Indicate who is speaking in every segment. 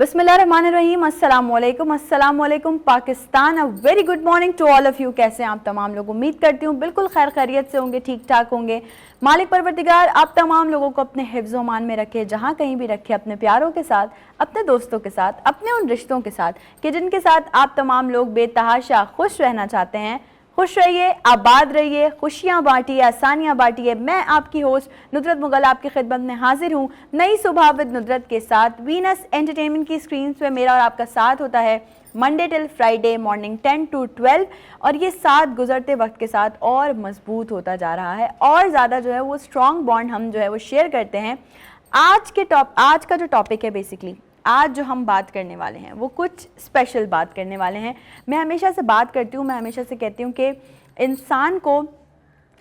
Speaker 1: बिस्मिल्लाहिर्रहमानिर्रहीम, अस्सलाम वालेकुम Pakistan. A very good morning to all of you. कैसे हैं आप तमाम लोग? उम्मीद करती हूँ बिल्कुल खैर खैरियत से होंगे, ठीक ठाक होंगे। मालिक परवरदिगार आप तमाम लोगों को अपने हिफ्ज़ मान में रखे, जहाँ कहीं भी रखे, अपने प्यारों के साथ, अपने दोस्तों के साथ, अपने उन रिश्तों के साथ कि जिनके साथ आप तमाम लोग बेतहाशा खुश रहना चाहते हैं। खुश रहिए, आबाद रहिए, खुशियाँ बांटिए, आसानियाँ बांटिए। मैं आपकी होस्ट नुदरत मुगल आपकी खिदमत में हाजिर हूँ नई सुबह विद नुदरत के साथ। वीनस एंटरटेनमेंट की स्क्रीन पे मेरा और आपका साथ होता है Monday till Friday morning 10 to 12, और ये साथ गुजरते वक्त के साथ और मजबूत होता जा रहा है और ज़्यादा जो है वो स्ट्रॉन्ग बॉन्ड हम जो है वो शेयर करते हैं। आज का जो टॉपिक है, बेसिकली आज जो हम बात करने वाले हैं वो कुछ स्पेशल बात करने वाले हैं। मैं हमेशा से बात करती हूँ, मैं हमेशा से कहती हूँ कि इंसान को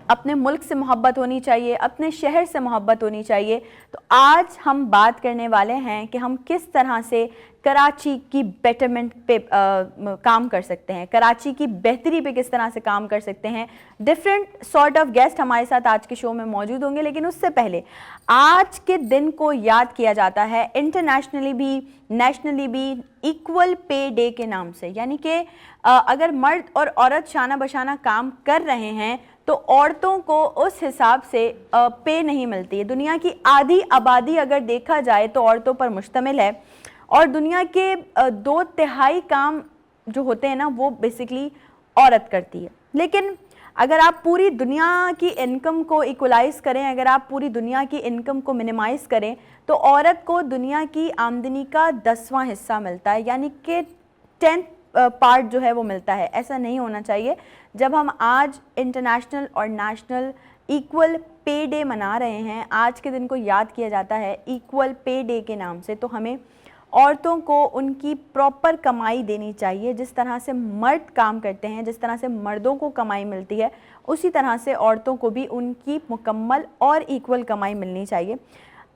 Speaker 1: अपने मुल्क से मोहब्बत होनी चाहिए, अपने शहर से मोहब्बत होनी चाहिए। तो आज हम बात करने वाले हैं कि हम किस तरह से कराची की बेटरमेंट पे काम कर सकते हैं, कराची की बेहतरी पे किस तरह से काम कर सकते हैं। डिफरेंट सॉर्ट ऑफ गेस्ट हमारे साथ आज के शो में मौजूद होंगे, लेकिन उससे पहले आज के दिन को याद किया जाता है इंटरनेशनली भी, नेशनली भी, इक्वल पे डे के नाम से। यानी कि अगर मर्द और औरत शाना बशाना काम कर रहे हैं तो औरतों को उस हिसाब से पे नहीं मिलती है। दुनिया की आधी आबादी अगर देखा जाए तो औरतों पर मुश्तमिल है, और दुनिया के 2/3 काम जो होते हैं ना वो बेसिकली औरत करती है। लेकिन अगर आप पूरी दुनिया की इनकम को इक्वलाइज करें, अगर आप पूरी दुनिया की इनकम को मिनिमाइज़ करें, तो औरत को दुनिया की आमदनी का 10वां हिस्सा मिलता है, यानी कि 10th पार्ट जो है वो मिलता है। ऐसा नहीं होना चाहिए। जब हम आज इंटरनेशनल और नेशनल इक्वल पे डे मना रहे हैं, आज के दिन को याद किया जाता है इक्वल पे डे के नाम से, तो हमें औरतों को उनकी प्रॉपर कमाई देनी चाहिए। जिस तरह से मर्द काम करते हैं, जिस तरह से मर्दों को कमाई मिलती है, उसी तरह से औरतों को भी उनकी मुकम्मल और इक्वल कमाई मिलनी चाहिए।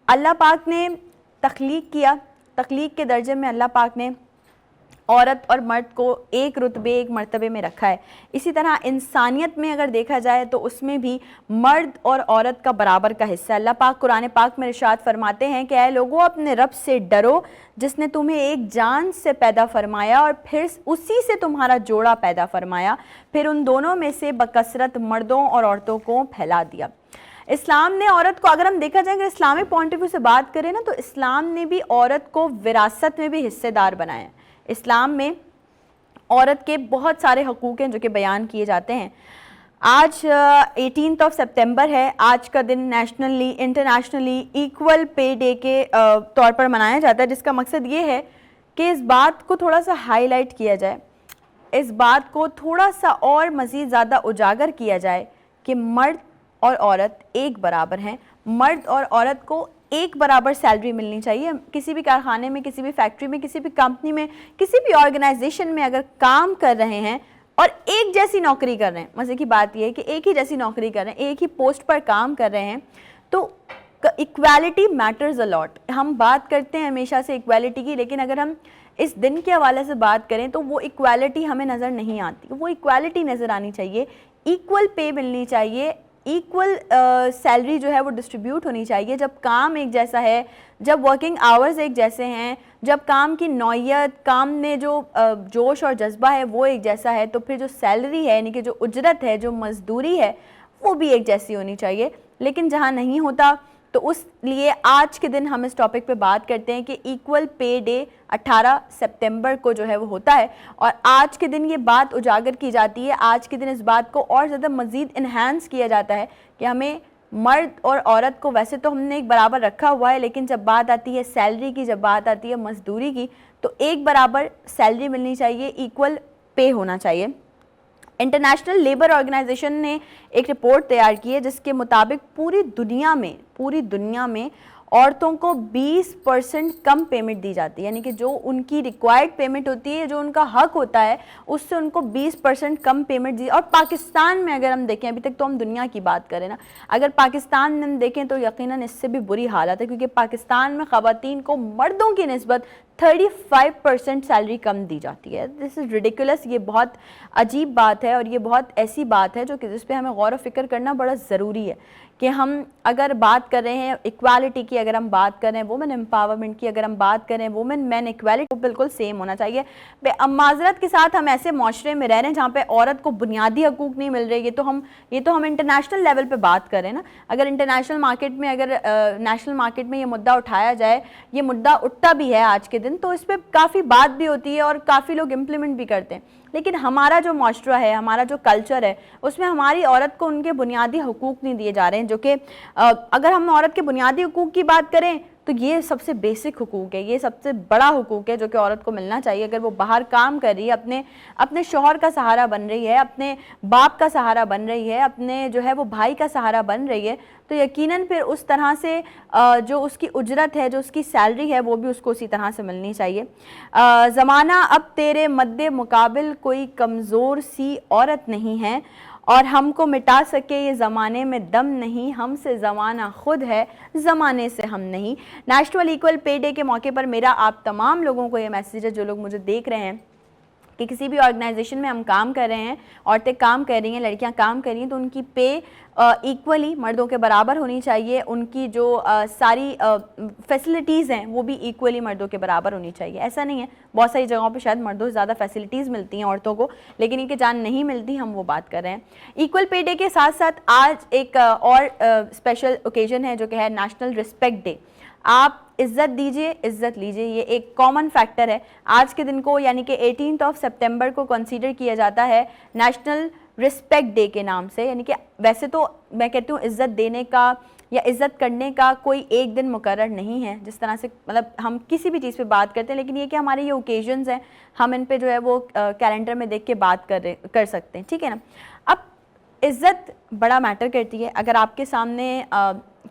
Speaker 1: अल्लाह पाक ने तख्लीक किया, तख्लीक के दर्जे में अल्लाह पाक ने औरत और मर्द को एक रुतबे, एक मर्तबे में रखा है। इसी तरह इंसानियत में अगर देखा जाए तो उसमें भी मर्द और औरत का बराबर का हिस्सा। अल्लाह पाक कुरान पाक में इरशाद फरमाते हैं कि ऐ लोगों, अपने रब से डरो जिसने तुम्हें एक जान से पैदा फरमाया और फिर उसी से तुम्हारा जोड़ा पैदा फरमाया, फिर उन दोनों में से बकसरत मर्दों और औरतों को फैला दिया। इस्लाम ने औरत को, अगर हम देखा जाए, अगर इस्लामिक पॉइंट ऑफ व्यू से बात करें ना, तो इस्लाम ने भी औरत को विरासत में भी हिस्सेदार बनाया है। इस्लाम में औरत के बहुत सारे हकूक़ हैं जो कि बयान किए जाते हैं। आज 18 सितंबर है। आज का दिन nationally, internationally equal pay day के तौर पर मनाया जाता है, जिसका मकसद ये है कि इस बात को थोड़ा सा हाईलाइट किया जाए, इस बात को थोड़ा सा और मज़ीद ज़्यादा उजागर किया जाए कि मर्द और औरत एक बराबर हैं। मर्द और औरत को एक बराबर सैलरी मिलनी चाहिए। किसी भी कारखाने में, किसी भी फैक्ट्री में, किसी भी कंपनी में, किसी भी ऑर्गेनाइजेशन में अगर काम कर रहे हैं और एक जैसी नौकरी कर रहे हैं, मज़े की बात यह है कि एक ही जैसी नौकरी कर रहे हैं, एक ही पोस्ट पर काम कर रहे हैं, तो इक्वालिटी मैटर्स अ लॉट। हम बात करते हैं हमेशा से इक्वालिटी की, लेकिन अगर हम इस दिन के हवाले से बात करें तो वो इक्वालिटी हमें नज़र नहीं आती। वो इक्वालिटी नज़र आनी चाहिए, इक्वल पे मिलनी चाहिए, इक्वल सैलरी जो है वो डिस्ट्रीब्यूट होनी चाहिए। जब काम एक जैसा है, जब वर्किंग आवर्स एक जैसे हैं, जब काम की नौयत, काम में जो जोश और जज्बा है वो एक जैसा है, तो फिर जो सैलरी है, यानी कि जो उजरत है, जो मजदूरी है, वो भी एक जैसी होनी चाहिए। लेकिन जहाँ नहीं होता, तो उस लिए आज के दिन हम इस टॉपिक पे बात करते हैं कि इक्वल पे डे 18 सितंबर को जो है वो होता है, और आज के दिन ये बात उजागर की जाती है। आज के दिन इस बात को और ज़्यादा मज़ीद इन्हांस किया जाता है कि हमें मर्द और औरत को, वैसे तो हमने एक बराबर रखा हुआ है, लेकिन जब बात आती है सैलरी की, जब बात आती है मजदूरी की, तो एक बराबर सैलरी मिलनी चाहिए, इक्वल पे होना चाहिए। इंटरनेशनल लेबर ऑर्गेनाइजेशन ने एक रिपोर्ट तैयार की है जिसके मुताबिक पूरी दुनिया में औरतों को 20% कम पेमेंट दी जाती है। यानी कि जो उनकी रिक्वायर्ड पेमेंट होती है, जो उनका हक होता है, उससे उनको 20% कम पेमेंट दी। और पाकिस्तान में अगर हम देखें, अभी तक तो हम दुनिया की बात करें ना, अगर पाकिस्तान में हम देखें तो यकीनन इससे भी बुरी हालत है, क्योंकि पाकिस्तान में ख़वातीन को मर्दों की निस्बत 35% सैलरी कम दी जाती है। This is ridiculous. ये बहुत अजीब बात है और ये बहुत ऐसी बात है जो कि जिस पे हमें गौर व फिक्र करना बड़ा ज़रूरी है कि हम अगर बात कर रहे हैं इक्वालिटी की, अगर हम बात कर रहे हैं वुमेन एम्पावरमेंट की, अगर हम बात करें वुमेन मैन इक्वालिटी, तो बिल्कुल सेम होना चाहिए। माजरत के साथ हम ऐसे माशरे में रह रहे हैं जहाँ पे औरत को बुनियादी हकूक़ नहीं मिल रही है। ये तो हम इंटरनेशनल लेवल पे बात करें ना। अगर इंटरनेशनल मार्केट में, अगर नेशनल मार्केट में ये मुद्दा उठाया जाए, ये मुद्दा उठता भी है आज के दिन, तो इस पर काफ़ी बात भी होती है और काफ़ी लोग इम्प्लीमेंट भी करते हैं। लेकिन हमारा जो माशरा है, हमारा जो कल्चर है, उसमें हमारी औरत को उनके बुनियादी हकूक़ नहीं दिए जा रहे हैं, जो कि अगर हम औरत के बुनियादी हकूक़ की बात करें तो ये सबसे बेसिक हुकूक है, ये सबसे बड़ा हुकूक है जो कि औरत को मिलना चाहिए। अगर वो बाहर काम कर रही है, अपने शौहर का सहारा बन रही है, अपने बाप का सहारा बन रही है, अपने जो है वो भाई का सहारा बन रही है, तो यकीनन फिर उस तरह से जो उसकी उजरत है, जो उसकी सैलरी है, वो भी उसको उसी तरह से मिलनी चाहिए। ज़माना अब तेरे मद्दे मुकाबिल कोई कमज़ोर सी औरत नहीं है और हमको मिटा सके ये ज़माने में दम नहीं, हमसे ज़माना खुद है, ज़माने से हम नहीं। नेशनल इक्वल पे डे के मौके पर मेरा आप तमाम लोगों को ये मैसेज है, जो लोग मुझे देख रहे हैं कि किसी भी ऑर्गेनाइजेशन में हम काम कर रहे हैं, औरतें काम कर रही हैं, लड़कियां काम कर रही हैं, तो उनकी पे इक्वली मर्दों के बराबर होनी चाहिए। उनकी जो सारी फैसिलिटीज़ हैं वो भी इक्वली मर्दों के बराबर होनी चाहिए। ऐसा नहीं है, बहुत सारी जगहों पे शायद मर्दों से ज़्यादा फैसिलिटीज़ मिलती हैं औरतों को, लेकिन इनके जान नहीं मिलती, हम वो बात कर रहे हैं। इक्वल पे डे के साथ साथ आज एक और स्पेशल ओकेजन है जो कि है नेशनल रिस्पेक्ट डे। आप इज़्ज़त दीजिए, इज़्ज़त लीजिए, ये एक कॉमन फैक्टर है। आज के दिन को यानी कि 18 सितंबर को कंसीडर किया जाता है नेशनल रिस्पेक्ट डे के नाम से। यानी कि वैसे तो मैं कहती हूँ इज़्ज़त देने का या इज़्ज़त करने का कोई एक दिन मुकर्रर नहीं है, जिस तरह से मतलब हम किसी भी चीज़ पे बात करते हैं, लेकिन ये कि हमारे ये ओकेजन्स हैं, हम इन पे जो है वो कैलेंडर में देख के बात कर सकते हैं, ठीक है ना। अब इज़्ज़त बड़ा मैटर करती है। अगर आपके सामने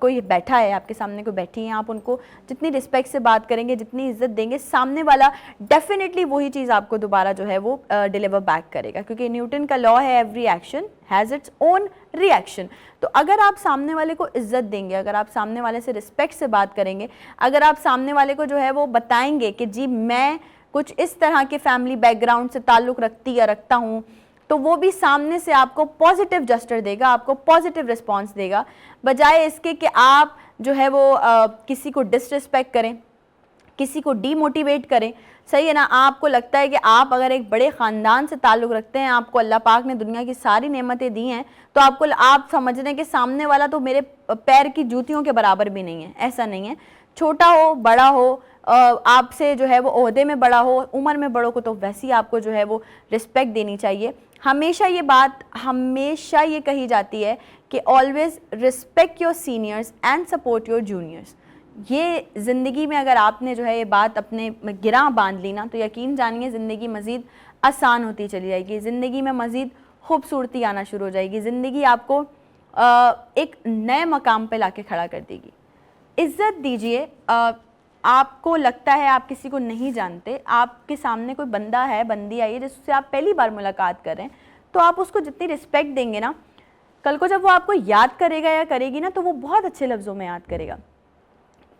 Speaker 1: कोई बैठा है, आपके सामने कोई बैठी है, आप उनको जितनी रिस्पेक्ट से बात करेंगे, जितनी इज्जत देंगे, सामने वाला डेफिनेटली वही चीज़ आपको दोबारा जो है वो डिलीवर बैक करेगा, क्योंकि न्यूटन का लॉ है, every action has its own reaction. तो अगर आप सामने वाले को इज्जत देंगे, अगर आप सामने वाले से रिस्पेक्ट से बात करेंगे, अगर आप सामने वाले को जो है वो बताएंगे कि जी मैं कुछ इस तरह के फैमिली बैकग्राउंड से ताल्लुक़ रखती या रखता हूँ, तो वो भी सामने से आपको पॉजिटिव जस्टर देगा, आपको पॉजिटिव रिस्पांस देगा, बजाय इसके कि आप जो है वो किसी को डिसरिस्पेक्ट करें, किसी को डीमोटिवेट करें। सही है ना। आपको लगता है कि आप अगर एक बड़े ख़ानदान से ताल्लुक़ रखते हैं, आपको अल्लाह पाक ने दुनिया की सारी नेमतें दी हैं, तो आप समझ रहे हैं कि सामने वाला तो मेरे पैर की जूतियों के बराबर भी नहीं है। ऐसा नहीं है। छोटा हो, बड़ा हो, आपसे जो है वो ओहदे में बड़ा हो, उम्र में बड़ों को तो वैसे ही आपको जो है वो रिस्पेक्ट देनी चाहिए। हमेशा ये कही जाती है कि always respect your seniors and support your juniors. ये ज़िंदगी में अगर आपने जो है ये बात अपने गिरां बांध ली ना, तो यकीन जानिए ज़िंदगी मज़ीद आसान होती चली जाएगी, ज़िंदगी में मज़ीद खूबसूरती आना शुरू हो जाएगी, ज़िंदगी आपको एक नए मकाम पे लाके खड़ा कर देगी। इज़्ज़त दीजिए। आपको लगता है आप किसी को नहीं जानते, आपके सामने कोई बंदा है, बंदी आई है जिससे आप पहली बार मुलाकात कर रहे हैं, तो आप उसको जितनी रिस्पेक्ट देंगे ना, कल को जब वो आपको याद करेगा या करेगी ना, तो वो बहुत अच्छे लफ्ज़ों में याद करेगा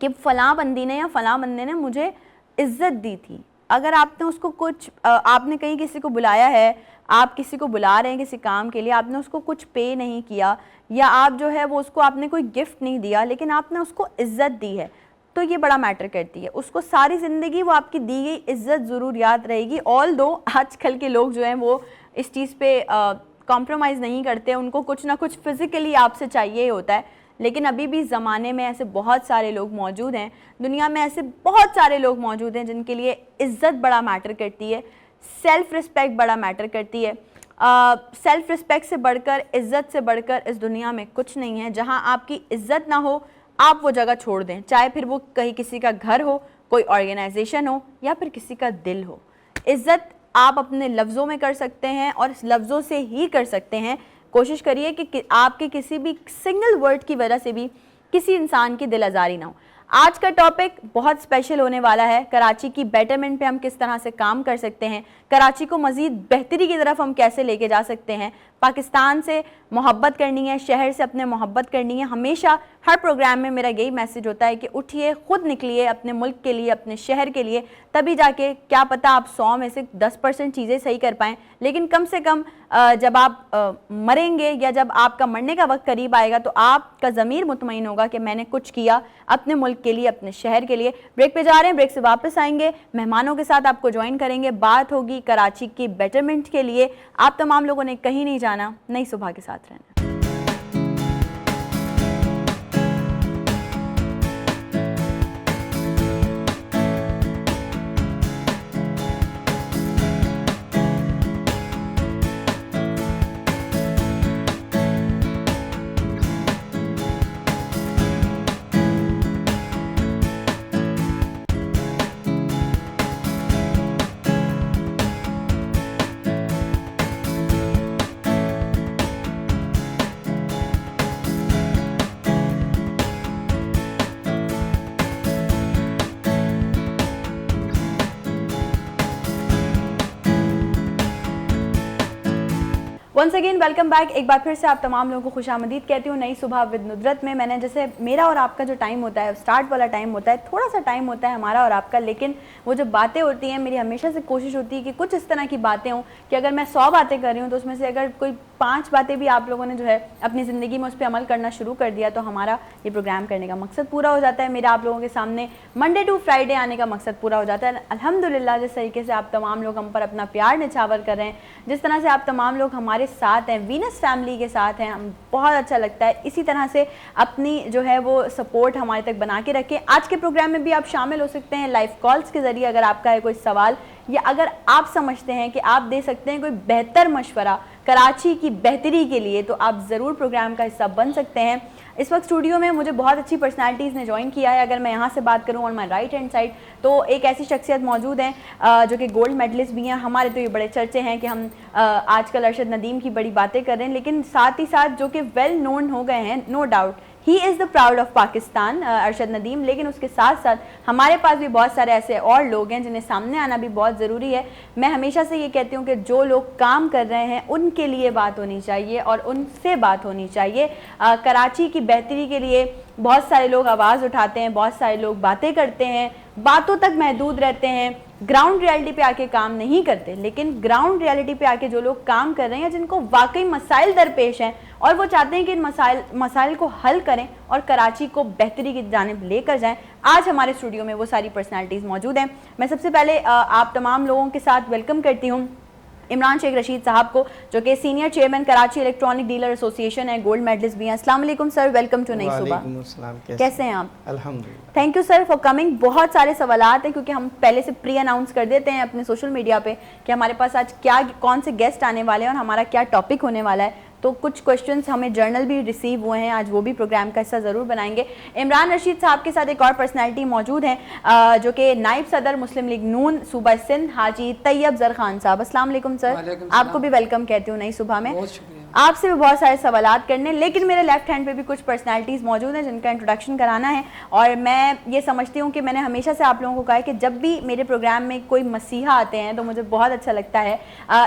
Speaker 1: कि फ़लाँ बंदी ने या फ़लाँ बंदे ने मुझे इज़्ज़त दी थी। अगर आपने उसको कुछ आपने कहीं किसी को बुलाया है, आप किसी को बुला रहे हैं किसी काम के लिए, आपने उसको कुछ पे नहीं किया, या आप जो है वो उसको आपने कोई गिफ्ट नहीं दिया, लेकिन आपने उसको इज़्ज़त दी है, तो ये बड़ा मैटर करती है। उसको सारी ज़िंदगी वो आपकी दी गई इज़्ज़त ज़रूर याद रहेगी। ऑल दो आजकल के लोग जो हैं वो इस चीज़ पे कॉम्प्रोमाइज़ नहीं करते, उनको कुछ ना कुछ फ़िज़िकली आपसे चाहिए ही होता है, लेकिन अभी भी ज़माने में ऐसे बहुत सारे लोग मौजूद हैं, दुनिया में ऐसे बहुत सारे लोग मौजूद हैं जिनके लिए इज़्ज़त बड़ा मैटर करती है, सेल्फ़ रिस्पेक्ट बड़ा मैटर करती है। सेल्फ़ रिस्पेक्ट से बढ़कर, इज़्ज़त से बढ़कर इस दुनिया में कुछ नहीं है। जहाँ आपकी इज़्ज़त ना हो, आप वो जगह छोड़ दें, चाहे फिर वो कहीं किसी का घर हो, कोई ऑर्गेनाइजेशन हो, या फिर किसी का दिल हो। इज़्ज़त आप अपने लफ्ज़ों में कर सकते हैं और इस लफ्ज़ों से ही कर सकते हैं। कोशिश करिए कि आपके किसी भी सिंगल वर्ड की वजह से भी किसी इंसान की दिल आज़ारी ना हो। आज का टॉपिक बहुत स्पेशल होने वाला है। कराची की बेटरमेंट पे हम किस तरह से काम कर सकते हैं, कराची को मज़ीद बेहतरी की तरफ हम कैसे लेके जा सकते हैं, पाकिस्तान से मोहब्बत करनी है, शहर से अपने मोहब्बत करनी है। हमेशा हर प्रोग्राम में मेरा यही मैसेज होता है कि उठिए, खुद निकलिए अपने मुल्क के लिए, अपने शहर के लिए, तभी जाके क्या पता आप 100 में से 10% चीज़ें सही कर पाएँ, लेकिन कम से कम जब आप मरेंगे या जब आपका मरने का वक्त करीब आएगा तो आपका ज़मीर मुतमईन होगा कि मैंने कुछ किया अपने मुल्क के लिए, अपने शहर के लिए। ब्रेक पे जा रहे हैं, ब्रेक से वापस आएंगे, मेहमानों के साथ आपको ज्वाइन करेंगे, बात होगी कराची की बेटरमेंट के लिए। आप तमाम लोगों ने कहीं नहीं जाना, नई सुबह के साथ रहना। Once again welcome back. एक बार फिर से आप तमाम लोगों को खुशामदीद कहती हूँ नई सुबह विद नुदरत में। मैंने जैसे मेरा और आपका जो टाइम होता है, स्टार्ट वाला टाइम होता है, थोड़ा सा टाइम होता है हमारा और आपका, लेकिन वो जो बातें होती हैं, मेरी हमेशा से कोशिश होती है कि कुछ इस तरह की बातें हों कि अगर मैं 100 बातें कर रही हूँ तो उसमें से अगर कोई 5 बातें भी आप लोगों ने जो है अपनी ज़िंदगी में उस पर अमल करना शुरू कर दिया तो हमारा ये प्रोग्राम करने का मकसद पूरा हो जाता है। मेरा आप लोगों के सामने मंडे टू फ्राइडे आने का मकसद पूरा हो जाता है। अल्हम्दुलिल्लाह जिस तरीके से आप तमाम लोग हम पर अपना प्यार निछावर कर रहे हैं, जिस तरह से आप तमाम लोग हमारे साथ हैं, वीनस फैमिली के साथ हैं, हम बहुत अच्छा लगता है। इसी तरह से अपनी जो है वो सपोर्ट हमारे तक बना के रखें। आज के प्रोग्राम में भी आप शामिल हो सकते हैं लाइव कॉल्स के ज़रिए। अगर आपका है कोई सवाल या अगर आप समझते हैं कि आप दे सकते हैं कोई बेहतर मशवरा कराची की बेहतरी के लिए, तो आप ज़रूर प्रोग्राम का हिस्सा बन सकते हैं। इस वक्त स्टूडियो में मुझे बहुत अच्छी पर्सनालिटीज़ ने ज्वाइन किया है। अगर मैं यहाँ से बात करूँ on my right hand side तो एक ऐसी शख्सियत मौजूद हैं जो कि गोल्ड मेडलिस्ट भी हैं। हमारे तो ये बड़े चर्चे हैं कि हम आजकल अरशद नदीम की बड़ी बातें कर रहे हैं, लेकिन साथ ही साथ जो कि वेल नोन हो गए हैं, no doubt he is the proud of Pakistan, Arshad Nadeem. लेकिन उसके साथ साथ हमारे पास भी बहुत सारे ऐसे और लोग हैं जिन्हें सामने आना भी बहुत ज़रूरी है। मैं हमेशा से ये कहती हूँ कि जो लोग काम कर रहे हैं उनके लिए बात होनी चाहिए और उनसे बात होनी चाहिए। कराची की बेहतरी के लिए बहुत सारे लोग आवाज़ उठाते हैं, बहुत सारे लोग बातें करते हैं, बातों तक महदूद रहते हैं, ग्राउंड रियलिटी पे आके काम नहीं करते। लेकिन ग्राउंड रियलिटी पे आके जो लोग काम कर रहे हैं, जिनको वाकई मसाइल दरपेश हैं और वो चाहते हैं कि इन मसाइल को हल करें और कराची को बेहतरी की जानिब लेकर जाएं, आज हमारे स्टूडियो में वो सारी पर्सनालिटीज़ मौजूद हैं। मैं सबसे पहले आप तमाम लोगों के साथ वेलकम करती हूँ इमरान शेख रशीद साहब को, जो कि senior chairman Karachi electronic dealer association है, गोल्ड मेडलिस्ट भी हैं। अस्सलाम वालेकुम सर, वेलकम टू नई सुबह। कैसे हैं आप?
Speaker 2: अल्हम्दुलिल्लाह।
Speaker 1: Thank you sir for coming. बहुत सारे सवालात हैं क्योंकि हम पहले से प्री अनाउंस कर देते हैं अपने सोशल मीडिया पे कि हमारे पास आज क्या कौन से गेस्ट आने वाले हैं और हमारा क्या टॉपिक होने वाला है। तो कुछ क्वेश्चंस हमें जर्नल भी रिसीव हुए हैं, आज वो भी प्रोग्राम का हिस्सा ज़रूर बनाएंगे। इमरान रशीद साहब के साथ एक और पर्सनैलिटी मौजूद हैं जो कि नायब सदर मुस्लिम लीग नून सूबा सिंध हाजी तैयब ज़र खान साहब। अस्सलाम वालेकुम सर, आपको भी वेलकम कहती हूँ नई सुबह में। आपसे भी बहुत सारे सवालात करने, लेकिन मेरे लेफ्ट हैंड पे भी कुछ पर्सनालिटीज़ मौजूद हैं जिनका इंट्रोडक्शन कराना है। और मैं ये समझती हूँ कि मैंने हमेशा से आप लोगों को कहा है कि जब भी मेरे प्रोग्राम में कोई मसीहा आते हैं तो मुझे बहुत अच्छा लगता है।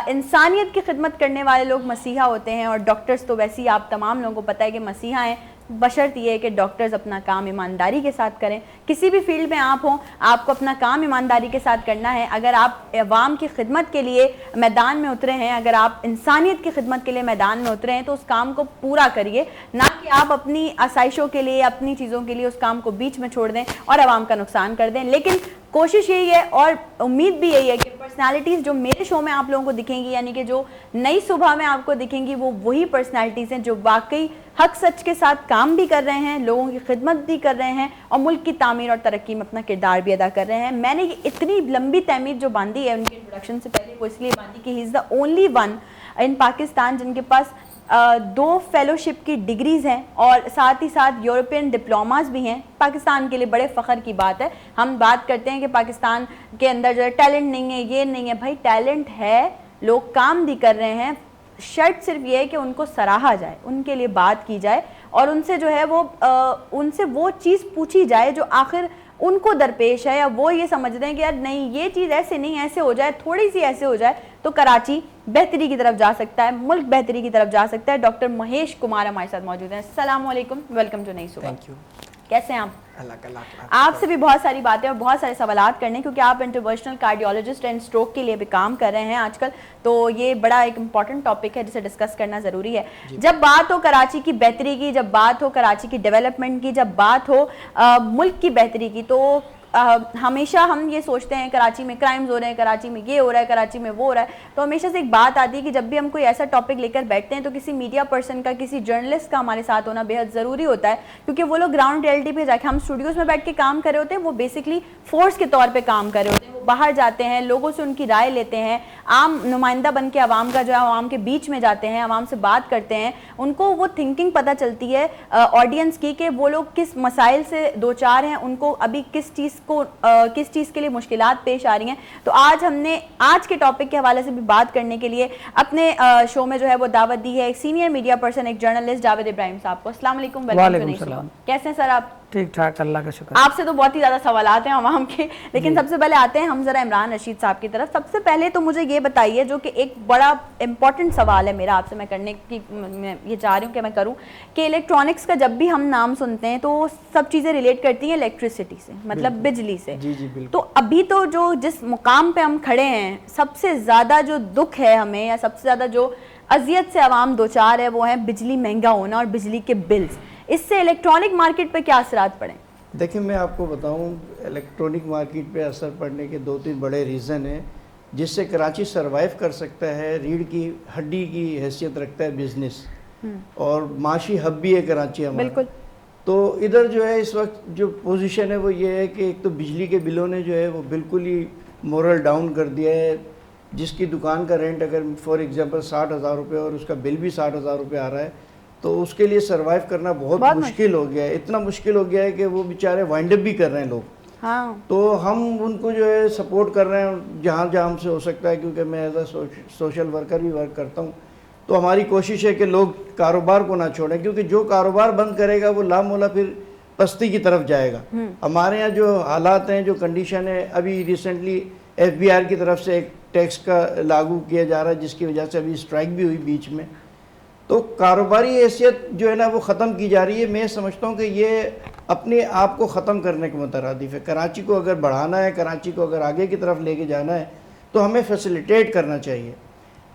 Speaker 1: इंसानियत की खिदमत करने वाले लोग मसीहा होते हैं और डॉक्टर्स तो वैसे ही आप तमाम लोगों को पता है कि मसीहा हैं, बशर्त ये है कि डॉक्टर्स अपना काम ईमानदारी के साथ करें। किसी भी फील्ड में आप हों, आपको अपना काम ईमानदारी के साथ करना है। अगर आप अवाम की खिदमत के लिए मैदान में उतरे हैं, अगर आप इंसानियत की खिदमत के लिए मैदान में उतरे हैं तो उस काम को पूरा करिए, ना कि आप अपनी आसाइशों के लिए, अपनी चीज़ों के लिए उस काम को बीच में छोड़ दें और अवाम का नुकसान कर दें। लेकिन कोशिश यही है और उम्मीद भी यही है कि पर्सनालिटीज़ जो मेरे शो में आप लोगों को दिखेंगी, यानी कि जो नई सुबह में आपको दिखेंगी, वो वही पर्सनालिटीज़ हैं जो वाकई हक सच के साथ काम भी कर रहे हैं, लोगों की खिदमत भी कर रहे हैं और मुल्क की तामीर और तरक्की में अपना किरदार भी अदा कर रहे हैं। मैंने इतनी लंबी तहमीर जो बांधी है उनके इंट्रोडक्शन से पहले, वो इसलिए बांधी कि ही is the only one in Pakistan जिनके पास 2 फेलोशिप की डिग्रीज़ हैं और साथ ही साथ यूरोपियन डिप्लोमास भी हैं। पाकिस्तान के लिए बड़े फ़ख्र की बात है। हम बात करते हैं कि पाकिस्तान के अंदर जो है टैलेंट नहीं है, ये नहीं है, भाई टैलेंट है, लोग काम भी कर रहे हैं। शर्त सिर्फ ये है कि उनको सराहा जाए, उनके लिए बात की जाए और उनसे जो है वो उनसे वो चीज़ पूछी जाए जो आखिर उनको दरपेश है, या वो ये समझ रहे हैं कि यार नहीं ये चीज़ ऐसे नहीं, ऐसे हो जाए, थोड़ी सी ऐसे हो जाए तो कराची बेहतरी की तरफ जा सकता है, मुल्क बेहतरी की तरफ जा सकता है। डॉक्टर महेश कुमार हमारे साथ मौजूद हैं। अस्सलाम वालेकुम, वेलकम टू नई सुबह।
Speaker 2: Thank you.
Speaker 1: कैसे हैं आप?
Speaker 2: अल्लाह
Speaker 1: आपसे भी बहुत सारी बातें और बहुत सारे सवालात करने, क्योंकि आप इंटरवेंशनल कार्डियोलॉजिस्ट एंड स्ट्रोक के लिए भी काम कर रहे हैं आजकल, तो ये बड़ा एक इम्पॉर्टेंट टॉपिक है जिसे डिस्कस करना ज़रूरी है। जब बात हो कराची की बेहतरी की, जब बात हो कराची की डेवलपमेंट की, जब बात हो मुल्क की बेहतरी की, तो हमेशा हम ये सोचते हैं कराची में क्राइम्स हो रहे हैं, कराची में ये हो रहा है, कराची में वो हो रहा है। तो हमेशा से एक बात आती है कि जब भी हम कोई ऐसा टॉपिक लेकर बैठते हैं तो किसी मीडिया पर्सन का, किसी जर्नलिस्ट का हमारे साथ होना बेहद ज़रूरी होता है, क्योंकि वो लोग ग्राउंड रियलिटी पे जाके, हम स्टूडियोज़ में बैठ के काम कर रहे होते हैं, वो बेसिकली फोर्स के तौर पर काम कर रहे होते हैं। वो बाहर जाते हैं, लोगों से उनकी राय लेते हैं, आम नुमाइंदा बन के आवाम का जो है आवाम के बीच में जाते हैं, आवाम से बात करते हैं, उनको वो थिंकिंग पता चलती है ऑडियंस की कि वो लोग किस मसाइल से दो चार हैं, उनको अभी किस चीज़ के लिए मुश्किलात पेश आ रही हैं। तो आज हमने आज के टॉपिक के हवाले से भी बात करने के लिए अपने शो में जो है वो दावत दी है एक सीनियर मीडिया पर्सन, एक जर्नलिस्ट जावेद इब्राहिम साहब को। अस्सलाम वालेकुम, वेलकम टू नई। कैसे हैं सर आप?
Speaker 2: ठीक ठाक, अल्लाह का शुक्र।
Speaker 1: आपसे तो बहुत ही ज़्यादा सवालात हैं आवाम के, लेकिन सबसे पहले आते हैं हम ज़रा इमरान रशीद साहब की तरफ। सबसे पहले तो मुझे ये बताइए, जो कि एक बड़ा इंपॉर्टेंट सवाल है मेरा आपसे, मैं करने की मैं ये चाह रही हूँ कि मैं करूँ, कि इलेक्ट्रॉनिक्स का जब भी हम नाम सुनते हैं तो सब चीज़ें रिलेट करती हैं इलेक्ट्रिसिटी से, मतलब बिजली से।
Speaker 2: जी जी बिल्कुल।
Speaker 1: तो अभी तो जो जिस मुकाम पे हम खड़े हैं, सबसे ज़्यादा जो दुख है हमें, या सबसे ज़्यादा जो अजियत से आवाम दो चार है, वो है बिजली महंगा होना और बिजली के बिल्स। इससे इलेक्ट्रॉनिक मार्केट पे क्या असरात पड़े?
Speaker 3: देखिए, मैं आपको बताऊं, इलेक्ट्रॉनिक मार्केट पे असर पड़ने के 2-3 बड़े रीज़न हैं जिससे कराची सरवाइव कर सकता है। रीढ़ की हड्डी की हैसियत रखता है बिजनेस, और माशी हब भी है कराची हमारा।
Speaker 1: बिल्कुल।
Speaker 3: तो इधर जो है इस वक्त जो पोजीशन है वो ये है कि एक तो बिजली के बिलों ने जो है वो बिल्कुल ही मोरल डाउन कर दिया है। जिसकी दुकान का रेंट अगर फॉर एग्जांपल 60,000 रुपये और उसका बिल भी 60,000 रुपये आ रहा है, तो उसके लिए सरवाइव करना बहुत मुश्किल हो गया है। इतना मुश्किल हो गया है कि वो बेचारे वाइंड अप भी कर रहे हैं लोग।
Speaker 1: हाँ।
Speaker 3: तो हम उनको जो है सपोर्ट कर रहे हैं जहाँ जहाँ हमसे हो सकता है, क्योंकि मैं एज अ सोशल वर्कर भी वर्क करता हूँ। तो हमारी कोशिश है कि लोग कारोबार को ना छोड़ें, क्योंकि जो कारोबार बंद करेगा वो लामोला फिर पस्ती की तरफ जाएगा। हमारे यहाँ जो हालात हैं, जो कंडीशन है, अभी रिसेंटली FBR की तरफ से एक टैक्स का लागू किया जा रहा है, जिसकी वजह से अभी स्ट्राइक भी हुई बीच में। तो कारोबारी हैसियत जो है ना वो ख़त्म की जा रही है। मैं समझता हूँ कि ये अपने आप को ख़त्म करने के मुतरादिफ है। कराची को अगर बढ़ाना है, कराची को अगर आगे की तरफ लेके जाना है, तो हमें फैसिलिटेट करना चाहिए।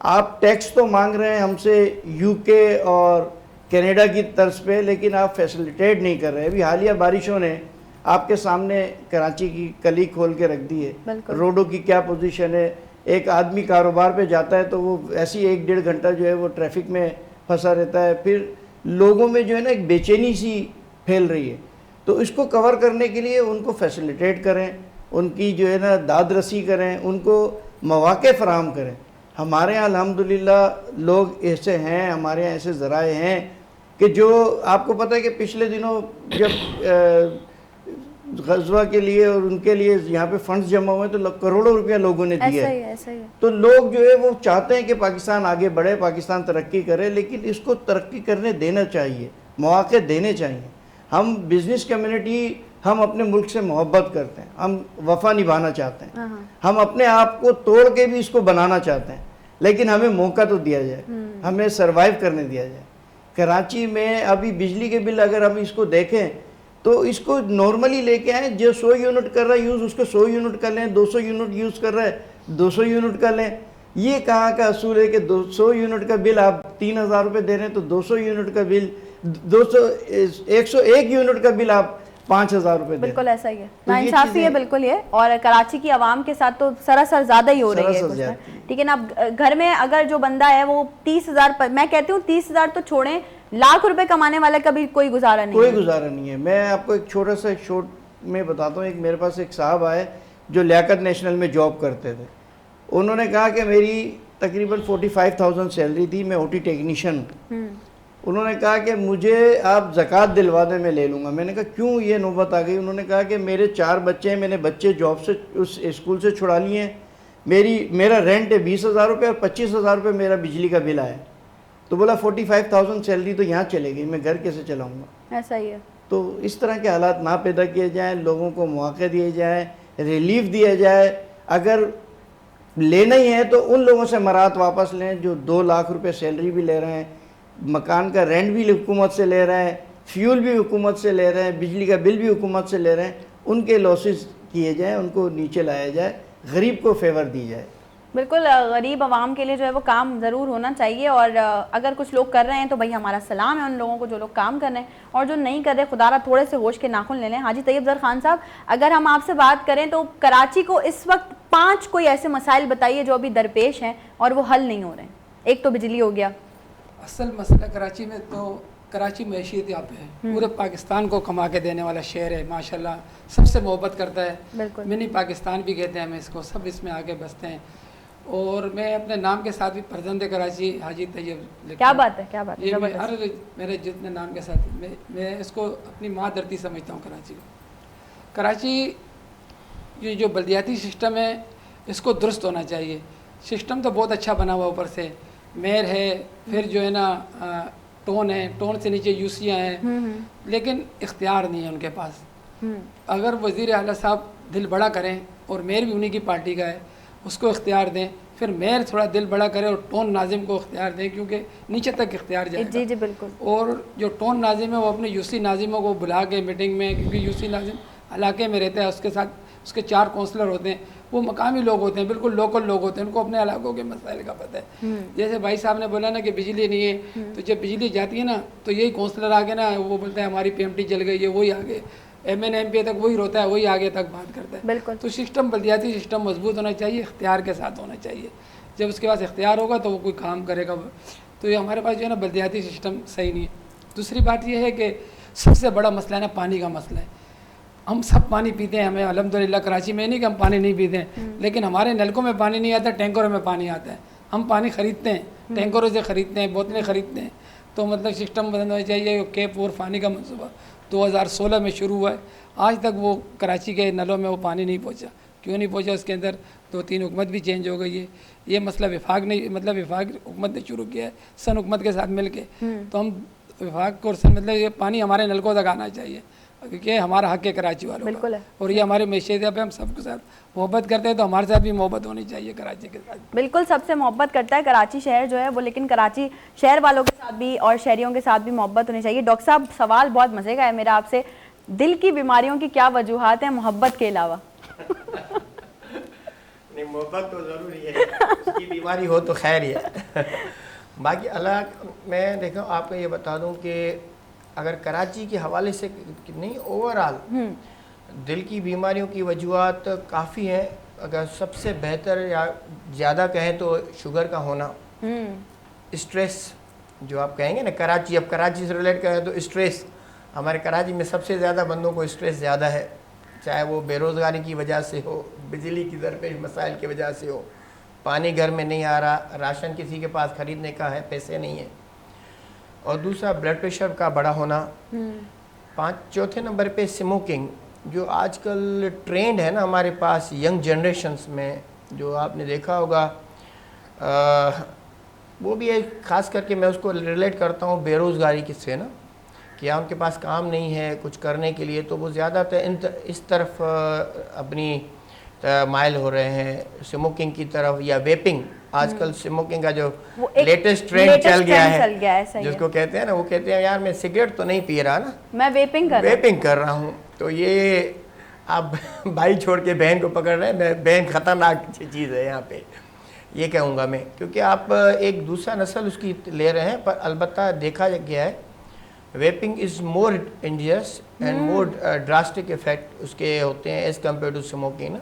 Speaker 3: आप टैक्स तो मांग रहे हैं हमसे UK और कनाडा की तर्ज पे, लेकिन आप फैसिलिटेट नहीं कर रहे। अभी हालिया बारिशों ने आपके सामने कराची की कली खोल के रख दी है। रोडों की क्या पोजीशन है। एक आदमी कारोबार पे जाता है तो वो ऐसी 1-1.5 घंटा जो है वो ट्रैफिक में फंसा रहता है। फिर लोगों में जो है ना एक बेचैनी सी फैल रही है। तो इसको कवर करने के लिए उनको फैसिलिटेट करें, उनकी जो है ना दाद रसी करें, उनको मौके फराहम करें। हमारे यहाँ अल्हम्दुलिल्लाह लोग ऐसे हैं, हमारे यहाँ ऐसे ज़राए हैं कि जो आपको पता है कि पिछले दिनों जब गज़वा के लिए और उनके लिए यहाँ पे फंड्स जमा हुए तो करोड़ों रुपया लोगों ने दिए।
Speaker 1: ऐसा ही है।
Speaker 3: तो लोग जो है वो चाहते हैं कि पाकिस्तान आगे बढ़े, पाकिस्तान तरक्की करे, लेकिन इसको तरक्की करने देना चाहिए, मौके देने चाहिए। हम बिजनेस कम्युनिटी, हम अपने मुल्क से मोहब्बत करते हैं, हम वफा निभाना चाहते हैं, हम अपने आप को तोड़ के भी इसको बनाना चाहते हैं, लेकिन हमें मौका तो दिया जाए, हमें सरवाइव करने दिया जाए। कराची में अभी बिजली के बिल अगर हम इसको देखें तो इसको नॉर्मली लेके आए, जो 100 यूनिट कर रहा है यूज़ उसको 100 यूनिट कर लें, 200 यूनिट यूज़ कर रहा है 200 यूनिट कर लें। ये कहाँ का असूल है कि 200 यूनिट का बिल आप 3,000 रुपये दे रहे हैं, तो 200 यूनिट का बिल 101 यूनिट का बिल आप 5,000 रुपये।
Speaker 1: बिल्कुल ऐसा ही है, नाइंसाफी है बिल्कुल ये। और कराची की आवाम के साथ तो सरासर ज़्यादा ही हो रही है। ठीक है ना। अब घर में अगर जो बंदा है वो 30,000, मैं कहती हूँ 30,000 तो छोड़ें, लाख रुपए कमाने वाले का भी कोई गुजारा नहीं,
Speaker 3: कोई गुजारा नहीं है। मैं आपको एक छोटा सा शॉर्ट में बताता हूँ। एक मेरे पास एक साहब आए जो लियाकत नेशनल में जॉब करते थे। उन्होंने कहा कि मेरी तकरीबन 45,000 सैलरी थी, मैं OT टेक्नीशियन हूँ। उन्होंने कहा कि मुझे आप ज़कात दिलवा दें, मैं ले लूँगा। मैंने कहा क्यों ये नौबत आ गई? उन्होंने कहा कि मेरे 4 बच्चे हैं, मैंने बच्चे जॉब से उस स्कूल से छुड़ा लिए हैं, मेरा रेंट है 20,000 रुपये और 25,000 रुपये मेरा बिजली का बिल आया। तो बोला 45,000 सैलरी तो यहाँ चलेगी, मैं घर कैसे चलाऊँगा?
Speaker 1: ऐसा ही है।
Speaker 3: तो इस तरह के हालात ना पैदा किए जाएँ, लोगों को मौके दिए जाएँ, रिलीफ दिया जाए। अगर लेना ही है तो उन लोगों से मरात वापस लें जो 2 लाख रुपए सैलरी भी ले रहे हैं, मकान का रेंट भी हुकूमत से ले रहे हैं, फ्यूल भी हुकूमत से ले रहे हैं, बिजली का बिल भी हुकूमत से ले रहे हैं। उनके लॉसेस किए जाएँ, उनको नीचे लाया जाए, गरीब को फेवर दी जाए।
Speaker 1: बिल्कुल गरीब आवाम के लिए जो है वो काम ज़रूर होना चाहिए। और अगर कुछ लोग कर रहे हैं तो भाई हमारा सलाम है उन लोगों को जो लोग काम कर रहे हैं, और जो नहीं कर रहे खुदारा थोड़े से होश के नाखून ले लें। हाजी तैयब ज़र खान साहब, अगर हम आपसे बात करें तो कराची को इस वक्त 5 कोई ऐसे मसाइल बताइए जो अभी दरपेश हैं और वो हल नहीं हो रहे हैं। एक तो बिजली हो गया,
Speaker 4: असल मसला कराची में तो कराची मैशियत यहाँ पे है, पूरे पाकिस्तान को कमा के देने वाला शहर है, माशाल्लाह सबसे मोहब्बत करता है।
Speaker 1: बिल्कुल
Speaker 4: मिनी पाकिस्तान भी कहते हैं हमें इसको, सब इसमें आगे बसते हैं। और मैं अपने नाम के साथ भी फर्जंद कराची हाजी तैयब लिखता
Speaker 1: क्या
Speaker 4: हूँ।
Speaker 1: बात है, क्या बात है,
Speaker 4: ये मैं
Speaker 1: जबरदस्त।
Speaker 4: हर मेरे जितने नाम के साथ मैं इसको अपनी माँ धरती समझता हूँ कराची को। कराची ये जो बल्दियाती सिस्टम है इसको दुरुस्त होना चाहिए। सिस्टम तो बहुत अच्छा बना हुआ, ऊपर से मेयर है, फिर जो है ना टोन है, टोन से नीचे यूसियाँ हैं, लेकिन इख्तियार नहीं है उनके पास। अगर वज़ीर आला साहब दिल बड़ा करें, और मेयर भी उन्हीं की पार्टी का है, उसको इख्तियार दें, फिर मेयर थोड़ा दिल बड़ा करे और टोन नाजिम को इख्तियार दें, क्योंकि नीचे तक इख्तियार जाएगा।
Speaker 1: जी जी बिल्कुल।
Speaker 4: और जो टोन नाजिम है वो अपने यूसी नाजिमों को बुला के मीटिंग में, क्योंकि यूसी नाजिम इलाके में रहता है, उसके साथ उसके 4 काउंसलर होते हैं, वो मकामी लोग होते हैं, बिल्कुल लोकल लोग होते हैं, उनको अपने इलाकों के मसाइल का पता है। जैसे भाई साहब ने बोला ना कि बिजली नहीं है, तो जब बिजली जाती है ना तो यही काउंसलर आगे ना वो बोलता है हमारी PMT जल गई है, वही आगे MN MP तक वही रोता है, वही आगे तक बात करता है।
Speaker 1: बिल्कुल।
Speaker 4: तो सिस्टम बल्दियाती सिस्टम मजबूत होना चाहिए, इख्तियार के साथ होना चाहिए। जब उसके पास इख्तियार होगा तो वो कोई काम करेगा। तो ये हमारे पास जो है ना बल्दियाती सिस्टम सही नहीं है। दूसरी बात ये है कि सबसे बड़ा मसला है ना पानी का मसला है। हम सब पानी पीते हैं, हमें अल्हम्दुलिल्लाह कराची में नहीं कि हम पानी नहीं पीते हैं, लेकिन हमारे नलकों में पानी नहीं आता, टैंकरों में पानी आता है। हम पानी ख़रीदते हैं, टैंकरों से ख़रीदते हैं, बोतलें ख़रीदते हैं। तो मतलब सिस्टम बदलना चाहिए। केप और पानी का मनसूबा 2016 में शुरू हुआ है, आज तक वो कराची के नलों में वो पानी नहीं पहुंचा। क्यों नहीं पहुंचा? उसके अंदर 2-3 हुकूमत भी चेंज हो गई है। ये मसला विफाक ने, मतलब विफाक हुकूमत ने शुरू किया है, सन हुकूमत के साथ मिल के। तो हम विफाक को मतलब ये पानी हमारे नलकों तक आना चाहिए, क्योंकि हमारा हक है कराची वालों
Speaker 1: बिल्कुल
Speaker 4: का।
Speaker 1: है।
Speaker 4: और ये हमारे मैशियत पे हम सबके साथ मोहब्बत करते हैं, तो हमारे साथ भी मोहब्बत होनी चाहिए कराची के साथ।
Speaker 1: बिल्कुल, सबसे मोहब्बत करता है कराची शहर जो है वो, लेकिन कराची शहर वालों के साथ भी और शहरियों के साथ भी मोहब्बत होनी चाहिए। डॉक्टर साहब, सवाल बहुत मज़े का है मेरा आपसे, दिल की बीमारियों की क्या वजूहात हैं मोहब्बत के अलावा?
Speaker 2: नहीं, मोहब्बत तो ज़रूरी है, उसकी बीमारी हो तो खैर ही है। बाकी अल्लाह, मैं देखो आपको ये बता दूं कि अगर कराची के हवाले से नहीं, ओवरऑल दिल की बीमारियों की वजूहात काफ़ी हैं। अगर सबसे बेहतर या ज़्यादा कहें तो शुगर का होना, स्ट्रेस जो आप कहेंगे ना, कराची, अब कराची से रिलेट करें तो स्ट्रेस, हमारे कराची में सबसे ज़्यादा बंदों को स्ट्रेस ज़्यादा है, चाहे वो बेरोज़गारी की वजह से हो, बिजली की दरपेश मसाइल की वजह से हो, पानी घर में नहीं आ रहा, राशन किसी के पास ख़रीदने का है, पैसे नहीं है, और दूसरा ब्लड प्रेशर का बड़ा होना। चौथे नंबर पे स्मोकिंग, जो आजकल ट्रेंड है ना हमारे पास यंग जनरेशन्स में, जो आपने देखा होगा, वो भी एक ख़ास करके मैं उसको रिलेट करता हूँ बेरोज़गारी किससे ना, कि या उनके पास काम नहीं है कुछ करने के लिए, तो वो ज़्यादातर इस तरफ अपनी माइल हो रहे हैं, स्मोकिंग की तरफ या वेपिंग। आजकल स्मोकिंग का जो लेटेस्ट ट्रेंड चल गया है, जिसको कहते हैं ना, वो कहते हैं यार मैं सिगरेट तो नहीं पी रहा ना, मैं वेपिंग कर रहा हूँ। तो ये आप भाई छोड़ के बहन को पकड़ रहे हैं, मैं बहन ख़तरनाक चीज़ है यहाँ पे, ये कहूँगा मैं, क्योंकि आप एक दूसरा नस्ल उसकी ले रहे हैं। पर अलबत्ता देखा गया है vaping is more injurious and more drastic effect उसके होते हैं एज़ कम्पेयर टू स्मोकिंग ना।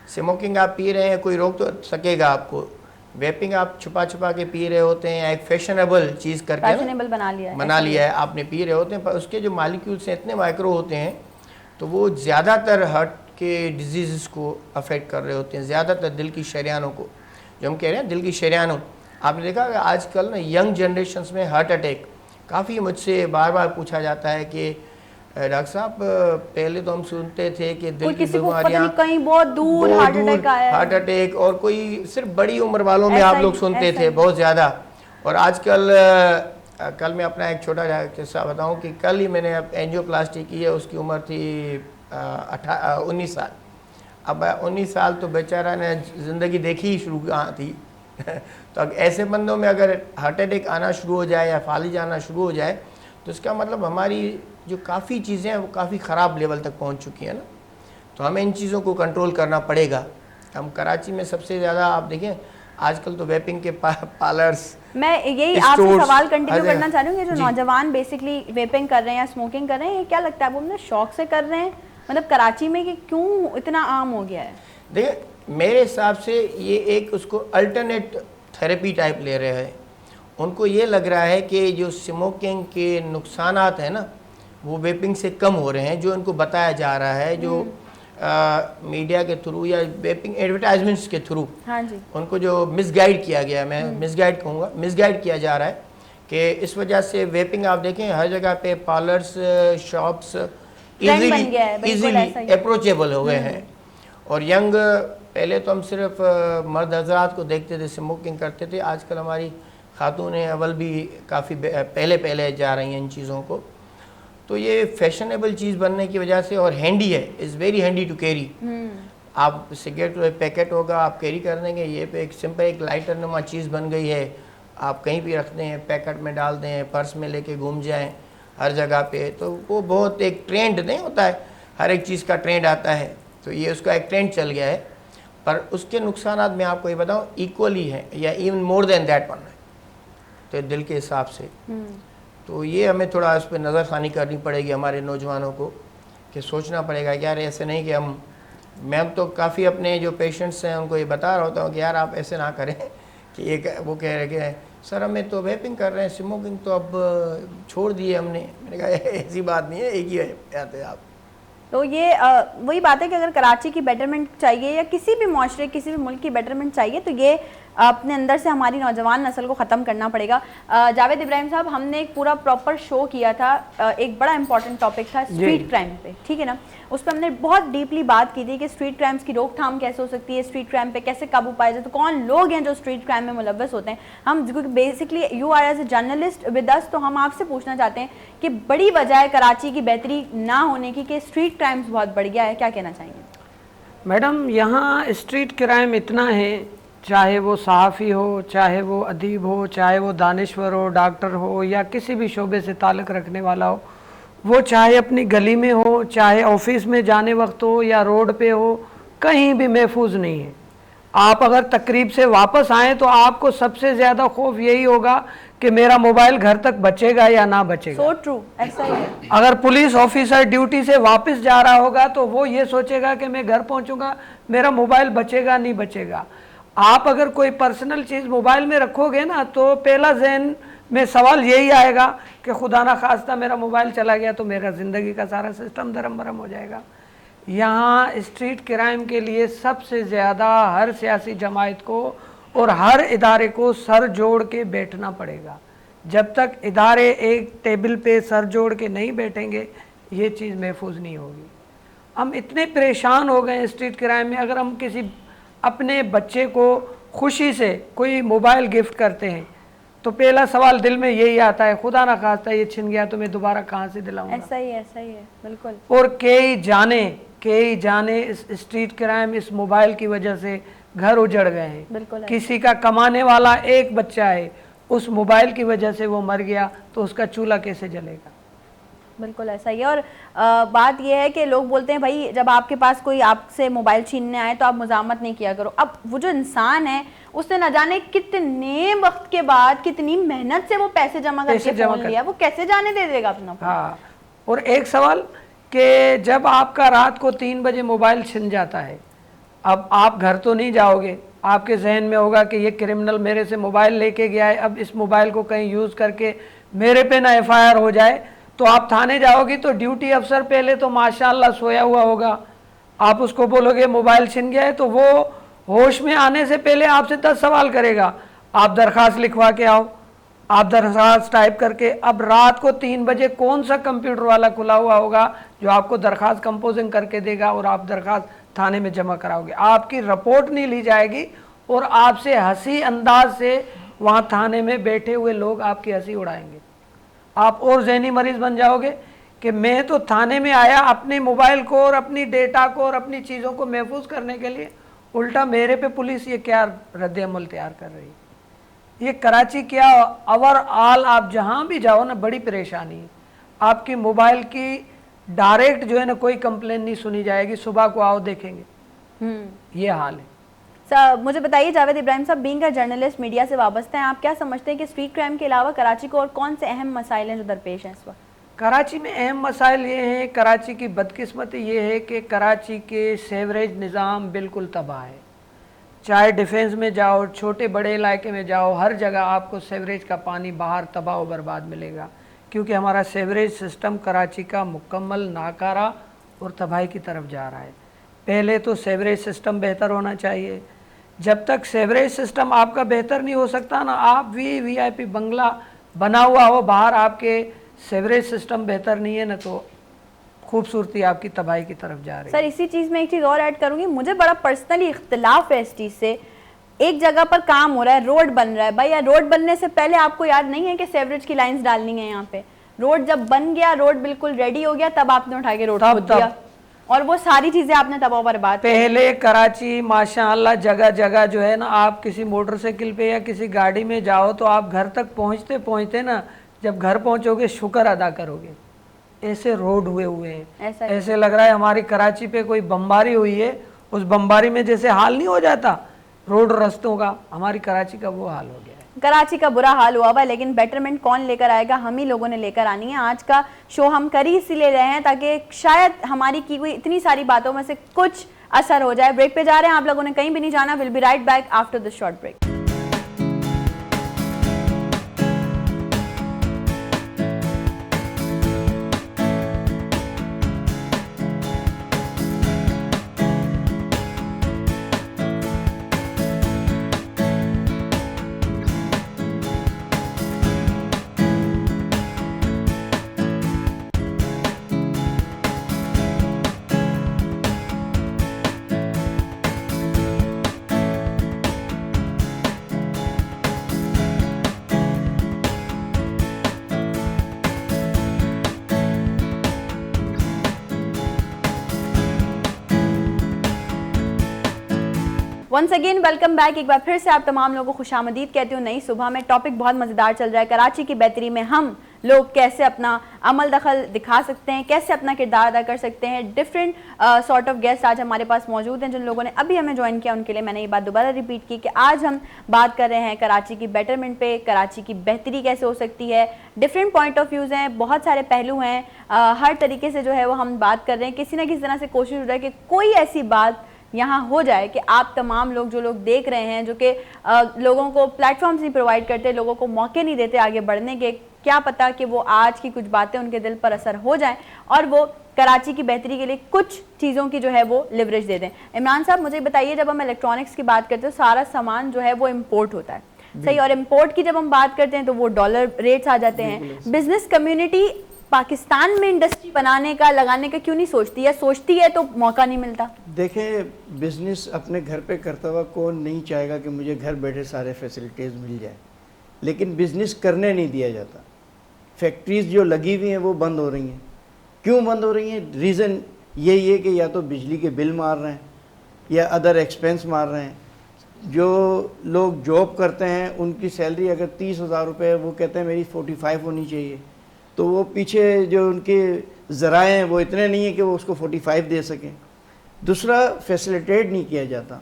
Speaker 2: स्मोकिंग आप पी रहे हैं, कोई रोक तो सकेगा आपको, वेपिंग आप छुपा छुपा के पी रहे होते हैं, एक फैशनेबल चीज़ करके
Speaker 1: फैशनेबल बना लिया है
Speaker 2: आपने, पी रहे होते हैं, पर उसके जो मालिक्यूल्स हैं इतने माइक्रो होते हैं, तो वो ज़्यादातर हार्ट के डिजीज़ को अफेक्ट कर रहे होते हैं, ज़्यादातर दिल की शरियानों को, जो हम कह रहे हैं दिल की शरियानों। आपने देखा आजकल ना यंग जनरेशन्स में हार्ट अटैक, काफ़ी मुझसे बार बार पूछा जाता है कि डॉक्टर साहब पहले तो हम सुनते थे कि दिल की बीमारियां
Speaker 1: कहीं बहुत दूर
Speaker 2: हार्ट अटैक, और कोई सिर्फ बड़ी उम्र वालों में आप लोग सुनते थे बहुत ज़्यादा। और आजकल कल मैं अपना एक छोटा किस्सा बताऊं कि कल ही मैंने एंजियोप्लास्टी की है, उसकी उम्र थी 19 साल। अब 19 साल तो बेचारा ने ज़िंदगी देखी ही शुरू कहाँ थी तो अब ऐसे बंदों में अगर हार्ट अटैक आना शुरू हो जाए या फालिज आना शुरू हो जाए तो इसका मतलब हमारी जो काफ़ी चीज़ें हैं वो काफ़ी ख़राब लेवल तक पहुँच चुकी हैं ना। तो हमें इन चीज़ों को कंट्रोल करना पड़ेगा। हम कराची में सबसे ज़्यादा आप देखें आजकल तो वेपिंग के पार्लर्स,
Speaker 1: मैं यही आपसे
Speaker 2: स्टोर्स,
Speaker 1: सवाल कंटिन्यू
Speaker 2: हर
Speaker 1: करना चाह रही हूँ। ये जो
Speaker 2: जी।
Speaker 1: नौजवान बेसिकली वेपिंग कर रहे हैं या स्मोकिंग कर रहे हैं, ये क्या लगता है वो अपने शौक से कर रहे हैं, मतलब कराची में कि क्यों इतना आम हो गया है?
Speaker 2: देखिए मेरे हिसाब से ये एक उसको अल्टरनेट थेरेपी टाइप ले रहे हैं। उनको ये लग रहा है कि जो स्मोकिंग के नुकसानात हैं ना वो वेपिंग से कम हो रहे हैं, जो उनको बताया जा रहा है, जो मीडिया के थ्रू या वेपिंग एडवर्टाइजमेंट्स के थ्रू
Speaker 1: हाँ जी,
Speaker 2: उनको जो मिसगाइड किया गया, मैं मिसगाइड कहूँगा, मिसगाइड किया जा रहा है कि इस वजह से वेपिंग आप देखें हर जगह पे पार्लर्स, शॉप्स
Speaker 1: Trend बन गया है, बिल्कुल ऐसा ही।
Speaker 2: अप्रोचेबल हो गए हैं। और यंग, पहले तो हम सिर्फ मर्द हजरात को देखते थे स्मोकिंग करते थे, आजकल हमारी खातूनें अव्वल भी काफ़ी पहले जा रही हैं इन चीज़ों को। तो ये फैशनेबल चीज़ बनने की वजह से, और हैंडी है, is very handy to carry. आप सिगरेट पैकेट होगा आप कैरी कर देंगे, ये पे एक सिंपल एक लाइटर नुमा चीज़ बन गई है, आप कहीं भी रख दें, पैकेट में डाल दें, पर्स में लेके घूम जाएं हर जगह पे। तो वो बहुत एक ट्रेंड नहीं होता है, हर एक चीज़ का ट्रेंड आता है, तो ये उसका एक ट्रेंड चल गया है। पर उसके नुकसानात मैं आपको ये बताऊँ इक्वली हैं या even more than that one है, तो दिल के हिसाब से। तो ये हमें थोड़ा उस पर नज़रसानी करनी पड़ेगी हमारे नौजवानों को, कि सोचना पड़ेगा कि यार ऐसे नहीं कि मैं तो काफ़ी अपने जो पेशेंट्स हैं उनको ये बता रहा होता हूँ कि यार आप ऐसे ना करें कि एक वो कह रहे कि सर हमें तो वेपिंग कर रहे हैं, स्मोकिंग तो अब छोड़ दी है हमने। मैंने कहा ऐसी बात नहीं है, एक ही आते आप।
Speaker 1: तो ये वही बात है कि अगर कराची की बेटरमेंट चाहिए या किसी भी माशरे, किसी भी मुल्क की बेटरमेंट चाहिए तो ये अपने अंदर से हमारी नौजवान नस्ल को ख़त्म करना पड़ेगा। जावेद इब्राहिम साहब, हमने एक पूरा प्रॉपर शो किया था, एक बड़ा इंपॉर्टेंट टॉपिक था स्ट्रीट क्राइम पे, ठीक है ना। उस पर हमने बहुत डीपली बात की थी कि स्ट्रीट क्राइम्स की रोकथाम कैसे हो सकती है, स्ट्रीट क्राइम पे कैसे काबू पाया जाए, तो कौन लोग हैं जो स्ट्रीट क्राइम में मुलव्वस होते हैं। हम basically you are as a journalist with us, तो हम आपसे पूछना चाहते हैं कि बड़ी वजह है कराची की बेहतरी ना होने की कि स्ट्रीट क्राइम्स बहुत बढ़ गया है, क्या कहना चाहेंगे?
Speaker 5: मैडम, यहाँ स्ट्रीट क्राइम इतना है, चाहे वो सहाफ़ी हो, चाहे वो अदीब हो, चाहे वो दानिश्वर हो, डॉक्टर हो, या किसी भी शोबे से ताल्लुक़ रखने वाला हो, वो चाहे अपनी गली में हो, चाहे ऑफिस में जाने वक्त हो या रोड पे हो, कहीं भी महफूज नहीं है। आप अगर तकरीब से वापस आएँ तो आपको सबसे ज़्यादा खौफ यही होगा कि मेरा मोबाइल घर तक बचेगा या ना बचेगा।
Speaker 1: सो ट्रू, ऐसा ही है।
Speaker 5: अगर पुलिस ऑफिसर ड्यूटी से वापस जा रहा होगा तो वो ये सोचेगा कि मैं घर पहुंचूंगा, मेरा मोबाइल बचेगा नहीं बचेगा। आप अगर कोई पर्सनल चीज़ मोबाइल में रखोगे ना तो पहला जहन में सवाल यही आएगा कि खुदा ना खास्ता मेरा मोबाइल चला गया तो मेरा ज़िंदगी का सारा सिस्टम धर्म भरम हो जाएगा। यहाँ स्ट्रीट क्राइम के लिए सबसे ज़्यादा हर सियासी जमात को और हर इदारे को सर जोड़ के बैठना पड़ेगा। जब तक इदारे एक टेबल पे सर जोड़ के नहीं बैठेंगे ये चीज़ महफूज नहीं होगी। हम इतने परेशान हो गए स्ट्रीट क्राइम में, अगर हम किसी अपने बच्चे को खुशी से कोई मोबाइल गिफ्ट करते हैं तो पहला सवाल दिल में यही आता है, खुदा ना खास्ता ये छिन गया तो मैं दोबारा कहाँ से दिलाऊंगा।
Speaker 1: ऐसा ही है, बिल्कुल।
Speaker 5: और कई जाने इस स्ट्रीट क्राइम, इस मोबाइल की वजह से घर उजड़ गए हैं। किसी का कमाने वाला एक बच्चा है, उस मोबाइल की वजह से वो मर गया तो उसका चूल्हा कैसे जलेगा।
Speaker 1: बिल्कुल ऐसा ही है। और बात यह है कि लोग बोलते हैं भाई जब आपके पास कोई आपसे मोबाइल छीनने आए तो आप मुजामत नहीं किया करो। अब वो जो इंसान है उसने न जाने कितने वक्त के बाद कितनी मेहनत से वो पैसे जमा करके फोन लिया, वो कैसे जाने दे देगा अपना।
Speaker 5: हाँ, और एक सवाल कि जब आपका रात को 3 बजे मोबाइल छिन जाता है, अब आप घर तो नहीं जाओगे, आपके जहन में होगा कि ये क्रिमिनल मेरे से मोबाइल लेके गया है, अब इस मोबाइल को कहीं यूज़ करके मेरे पे ना FIR हो जाए, तो आप थाने जाओगी तो ड्यूटी अफसर पहले तो माशाल्लाह सोया हुआ होगा। आप उसको बोलोगे मोबाइल छिन गया है तो वो होश में आने से पहले आपसे 10 सवाल करेगा। आप दरख्वास्त लिखवा के आओ, आप दरख्वास्त टाइप करके, अब रात को 3 बजे कौन सा कंप्यूटर वाला खुला हुआ होगा जो आपको दरख्वास्त कंपोजिंग करके देगा और आप दरख्वास्त थाने में जमा कराओगे। आपकी रिपोर्ट नहीं ली जाएगी और आपसे हंसी अंदाज से वहाँ थाने में बैठे हुए लोग आपकी हंसी उड़ाएंगे। आप और जहनी मरीज बन जाओगे कि मैं तो थाने में आया अपने मोबाइल को और अपनी डेटा को और अपनी चीज़ों को महफूज करने के लिए, उल्टा मेरे पे पुलिस ये क्या रद्द अमल तैयार कर रही है। ये कराची क्या ओवरऑल आप जहाँ भी जाओ ना बड़ी परेशानी है। आपकी मोबाइल की डायरेक्ट जो है ना कोई कंप्लेन नहीं सुनी जाएगी, सुबह को आओ देखेंगे, ये हाल है।
Speaker 1: सर मुझे बताइए जावेद इब्राहिम साहब, बीइंग अ जर्नलिस्ट, मीडिया से वाबस्ते हैं, आप क्या समझते हैं कि स्ट्रीट क्राइम के अलावा कराची को और कौन से अहम मसाइल हैं जो दरपेश हैं इस वक्त?
Speaker 5: कराची में अहम मसाइल ये हैं, कराची की बदकिस्मती ये है कि कराची के सेवरेज निज़ाम बिल्कुल तबाह है। चाहे डिफेंस में जाओ, छोटे बड़े इलाके में जाओ, हर जगह आपको सेवरेज का पानी बाहर तबाह व बर्बाद मिलेगा, क्योंकि हमारा सेवरेज सिस्टम कराची का मुकम्मल नाकारा और तबाही की तरफ जा रहा है। पहले तो सेवरेज सिस्टम बेहतर होना चाहिए। जब तक सेवरेज सिस्टम आपका बेहतर नहीं हो सकता ना, आप VIP बंगला बना हुआ हो बाहर, आपके सेवरेज सिस्टम बेहतर नहीं है ना, तो खूबसूरती आपकी तबाही की तरफ जा रही है।
Speaker 1: सर इसी चीज़ में एक चीज़ और ऐड करूंगी, मुझे बड़ा पर्सनली इख्तिलाफ है इस चीज़ से। एक जगह पर काम हो रहा है, रोड बन रहा है, भाई यार रोड बनने से पहले आपको याद नहीं है कि सेवरेज की लाइंस डालनी है यहाँ पे? रोड जब बन गया, रोड बिल्कुल रेडी हो गया, तब आपने उठा के रोड खोद दिया और वो सारी चीजें आपने तबाह बर्बाद।
Speaker 5: पहले कराची माशाअल्लाह जगह जगह जो है ना, आप किसी मोटरसाइकिल पे या किसी गाड़ी में जाओ तो आप घर तक पहुँचते पहुँचते ना, जब घर पहुँचोगे शुक्र अदा करोगे। ऐसे रोड हुए हैं, ऐसे लग रहा है हमारी कराची पे कोई बमबारी हुई है, उस बमबारी में जैसे हाल नहीं हो जाता रोड रास्तों का, हमारी कराची का वो हाल हो गया है।
Speaker 1: कराची का बुरा हाल हुआ हुआ, लेकिन बेटरमेंट कौन लेकर आएगा? हम ही लोगों ने लेकर आनी है। आज का शो हम कर ही इसीलिए रहे हैं ताकि शायद हमारी की हुई इतनी सारी बातों में से कुछ असर हो जाए। ब्रेक पे जा रहे हैं, आप लोगों ने कहीं भी नहीं जाना। Will be right back after this short break. Once again welcome back. एक बार फिर से आप तमाम लोगों को खुशामदीद कहती हूँ नई सुबह में। टॉपिक बहुत मज़ेदार चल रहा है, कराची की बेहतरी में हम लोग कैसे अपना अमल दखल दिखा सकते हैं, कैसे अपना किरदार अदा कर सकते हैं। डिफरेंट सॉर्ट ऑफ गेस्ट आज हमारे पास मौजूद हैं। जिन लोगों ने अभी हमें ज्वाइन किया उनके लिए मैंने ये बात दोबारा रिपीट की कि आज हम बात कर रहे हैं कराची की बेटरमेंट पे, कराची की बेहतरी कैसे हो सकती है। डिफरेंट पॉइंट ऑफ व्यूज़ हैं, बहुत सारे पहलू हैं, हर तरीके से जो है वो हम बात कर रहे हैं। किसी ना किसी तरह से कोशिश हो रहा है कि कोई ऐसी बात यहाँ हो जाए कि आप तमाम लोग जो लोग देख रहे हैं, जो कि लोगों को प्लेटफॉर्म्स नहीं प्रोवाइड करते, लोगों को मौके नहीं देते आगे बढ़ने के, क्या पता कि वो आज की कुछ बातें उनके दिल पर असर हो जाएं और वो कराची की बेहतरी के लिए कुछ चीज़ों की जो है वो लिवरेज दे दें। इमरान साहब मुझे बताइए, जब हम इलेक्ट्रॉनिक्स की बात करते हैं सारा सामान जो है वो इम्पोर्ट होता है, सही, और इम्पोर्ट की जब हम बात करते हैं तो वो डॉलर रेट्स आ जाते हैं। बिजनेस कम्युनिटी पाकिस्तान में इंडस्ट्री बनाने का, लगाने का क्यों नहीं सोचती है? सोचती है तो मौका नहीं मिलता।
Speaker 3: देखें, बिजनेस अपने घर पे करता हुआ कौन नहीं चाहेगा कि मुझे घर बैठे सारे फैसिलिटीज़ मिल जाए, लेकिन बिजनेस करने नहीं दिया जाता। फैक्ट्रीज जो लगी हुई हैं वो बंद हो रही हैं। क्यों बंद हो रही हैं? रीज़न यही है कि या तो बिजली के बिल मार रहे हैं या अदर एक्सपेंस मार रहे हैं। जो लोग जॉब करते हैं उनकी सैलरी अगर 30,000 रुपये है, वो कहते हैं मेरी 45 होनी चाहिए, तो वो पीछे जो उनके ज़राए हैं वो इतने नहीं है कि वो उसको 45 दे सकें। दूसरा, फैसिलिटेट नहीं किया जाता।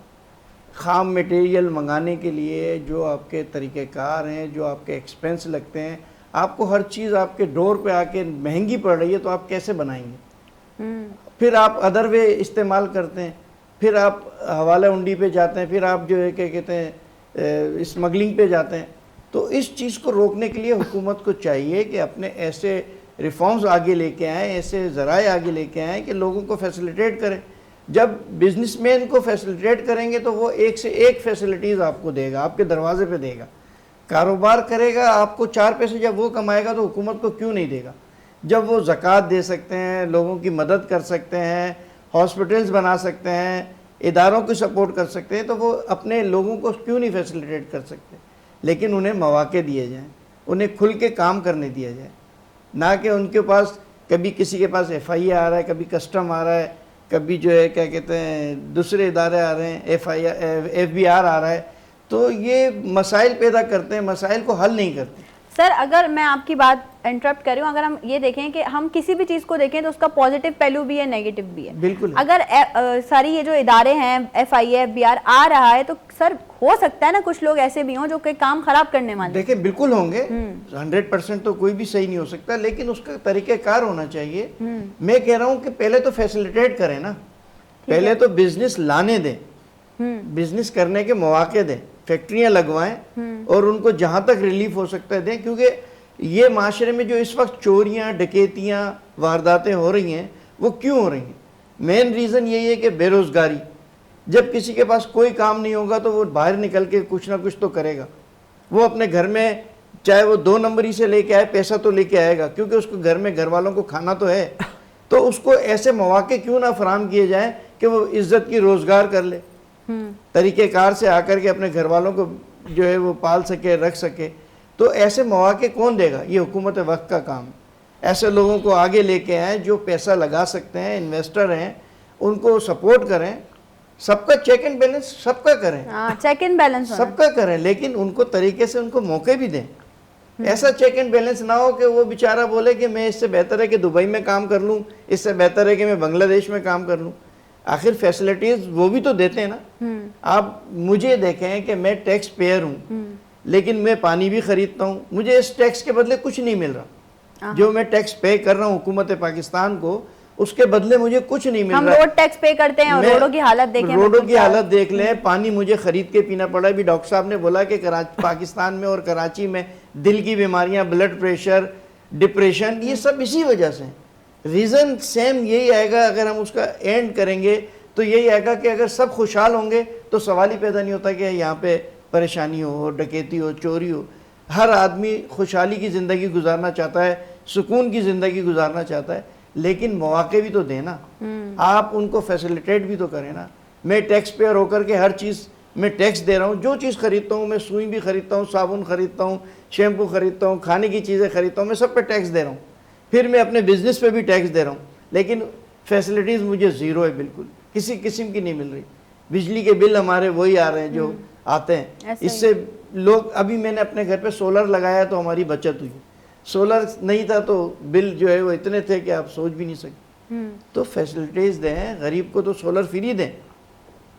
Speaker 3: ख़ाम मटेरियल मंगाने के लिए जो आपके तरीक़ेकार हैं, जो आपके एक्सपेंस लगते हैं, आपको हर चीज़ आपके डोर पे आके महंगी पड़ रही है, तो आप कैसे बनाएंगे? फिर आप अदर वे इस्तेमाल करते हैं, फिर आप हवाला उंडी पे जाते हैं, फिर आप जो है क्या कहते हैं स्मगलिंग पे जाते हैं। तो इस चीज़ को रोकने के लिए हुकूमत को चाहिए कि अपने ऐसे रिफॉर्म्स आगे लेके आएँ, ऐसे ज़राए आगे लेके आएँ कि लोगों को फैसिलिटेट करें। जब बिजनेसमैन को फैसिलिटेट करेंगे तो वो एक से एक फैसिलिटीज़ आपको देगा, आपके दरवाजे पे देगा, कारोबार करेगा, आपको 4 पैसे जब वो कमाएगा तो हुकूमत को क्यों नहीं देगा? जब वो ज़कात दे सकते हैं, लोगों की मदद कर सकते हैं, हॉस्पिटल्स बना सकते हैं, इदारों को सपोर्ट कर सकते हैं, तो वो अपने लोगों को क्यों नहीं फैसिलिटेट कर सकते? लेकिन उन्हें मौके दिए जाएँ, उन्हें खुल के काम करने दिया जाए, ना कि उनके पास कभी किसी के पास FIA आ रहा है, कभी कस्टम आ रहा है, कभी जो है क्या कहते हैं दूसरे इदारे आ रहे हैं, FBR आ रहा है। तो ये मसाइल पैदा करते हैं, मसाइल को हल नहीं करते।
Speaker 1: सर अगर मैं आपकी बात इंटरप्ट कर रही हूँ, अगर हम ये देखें कि हम किसी भी चीज़ को देखें तो उसका पॉजिटिव पहलू भी है, नेगेटिव भी है।
Speaker 3: बिल्कुल।
Speaker 1: अगर सारी ये जो इदारे हैं FIA FBR आ रहा है तो सर हो सकता है ना कुछ लोग ऐसे भी हों जो कि काम खराब करने वाले।
Speaker 3: देखिए बिल्कुल होंगे, 100% तो कोई भी सही नहीं हो सकता, लेकिन उसका तरीक़ेकार होना चाहिए। मैं कह रहा हूँ कि पहले तो फैसिलिटेट करें ना, पहले तो बिजनेस लाने दें, बिजनेस करने के मौके दें, फैक्ट्रियां लगवाएं और उनको जहां तक रिलीफ हो सकता है दें। क्योंकि ये माशरे में जो इस वक्त चोरियां, डकैतियां, वारदातें हो रही हैं, वो क्यों हो रही हैं? मेन रीज़न यही है कि बेरोज़गारी। जब किसी के पास कोई काम नहीं होगा तो वो बाहर निकल के कुछ ना कुछ तो करेगा। वो अपने घर में चाहे वो 2 नंबरी से लेके आए, पैसा तो लेके आएगा, क्योंकि उसको घर में घर वालों को खाना तो है। तो उसको ऐसे मौके क्यों ना फराम किए जाएं कि वो इज्जत की रोज़गार कर ले, तरीक़ेकार से आकर के अपने घर वालों को जो है वो पाल सके, रख सके। तो ऐसे मौके कौन देगा? ये हुकूमत वक्त का काम है। ऐसे लोगों को आगे लेके आएँ जो पैसा लगा सकते हैं, इन्वेस्टर हैं, उनको सपोर्ट करें। सबका चेक एंड बैलेंस सबका करें,
Speaker 1: चेक एंड बैलेंस
Speaker 3: सबका करें, लेकिन उनको तरीके से उनको मौके भी दें। ऐसा चेक एंड बैलेंस ना हो कि वो बेचारा बोले कि मैं इससे बेहतर है कि दुबई में काम कर लूँ, इससे बेहतर है कि मैं बांग्लादेश में काम कर लूँ। आखिर फैसिलिटीज वो भी तो देते हैं ना। आप मुझे देखें कि मैं टैक्स पेयर हूँ, लेकिन मैं पानी भी खरीदता हूँ, मुझे इस टैक्स के बदले कुछ नहीं मिल रहा। जो मैं टैक्स पे कर रहा हूँ हुकूमत पाकिस्तान को, उसके बदले मुझे कुछ नहीं मिल रहा।
Speaker 1: हम रोड टैक्स पे करते हैं और रोडों की हालत देखें,
Speaker 3: रोडों की हालत देख लें, पानी मुझे खरीद के पीना पड़ा। भी डॉक्टर साहब ने बोला कि पाकिस्तान में और कराची में दिल की बीमारियां, ब्लड प्रेशर, डिप्रेशन, ये सब इसी वजह से। रीज़न सेम यही आएगा। अगर हम उसका एंड करेंगे तो यही आएगा कि अगर सब खुशहाल होंगे तो सवाल ही पैदा नहीं होता कि यहाँ पे परेशानी हो, डकैती हो, चोरी हो। हर आदमी खुशहाली की ज़िंदगी गुजारना चाहता है, सुकून की ज़िंदगी गुजारना चाहता है, लेकिन मौके भी तो देना। आप उनको फैसिलिटेट भी तो करें ना। मैं टैक्स पेयर होकर के हर चीज़ मैं टैक्स दे रहा हूँ, जो चीज़ खरीदता हूँ, मैं सुई भी खरीदता हूँ, साबुन खरीदता हूँ, शैम्पू खरीदता हूँ, खाने की चीज़ें खरीदता हूँ, मैं सब पे टैक्स दे रहा हूँ। फिर मैं अपने बिजनेस पे भी टैक्स दे रहा हूँ, लेकिन फैसिलिटीज़ मुझे ज़ीरो है, बिल्कुल किसी किस्म की नहीं मिल रही। बिजली के बिल हमारे वही आ रहे हैं जो आते हैं। इससे लोग, अभी मैंने अपने घर पे सोलर लगाया तो हमारी बचत हुई। सोलर नहीं था तो बिल जो है वो इतने थे कि आप सोच भी नहीं सकते। तो फैसिलिटीज़ दें, गरीब को तो सोलर फ्री दें।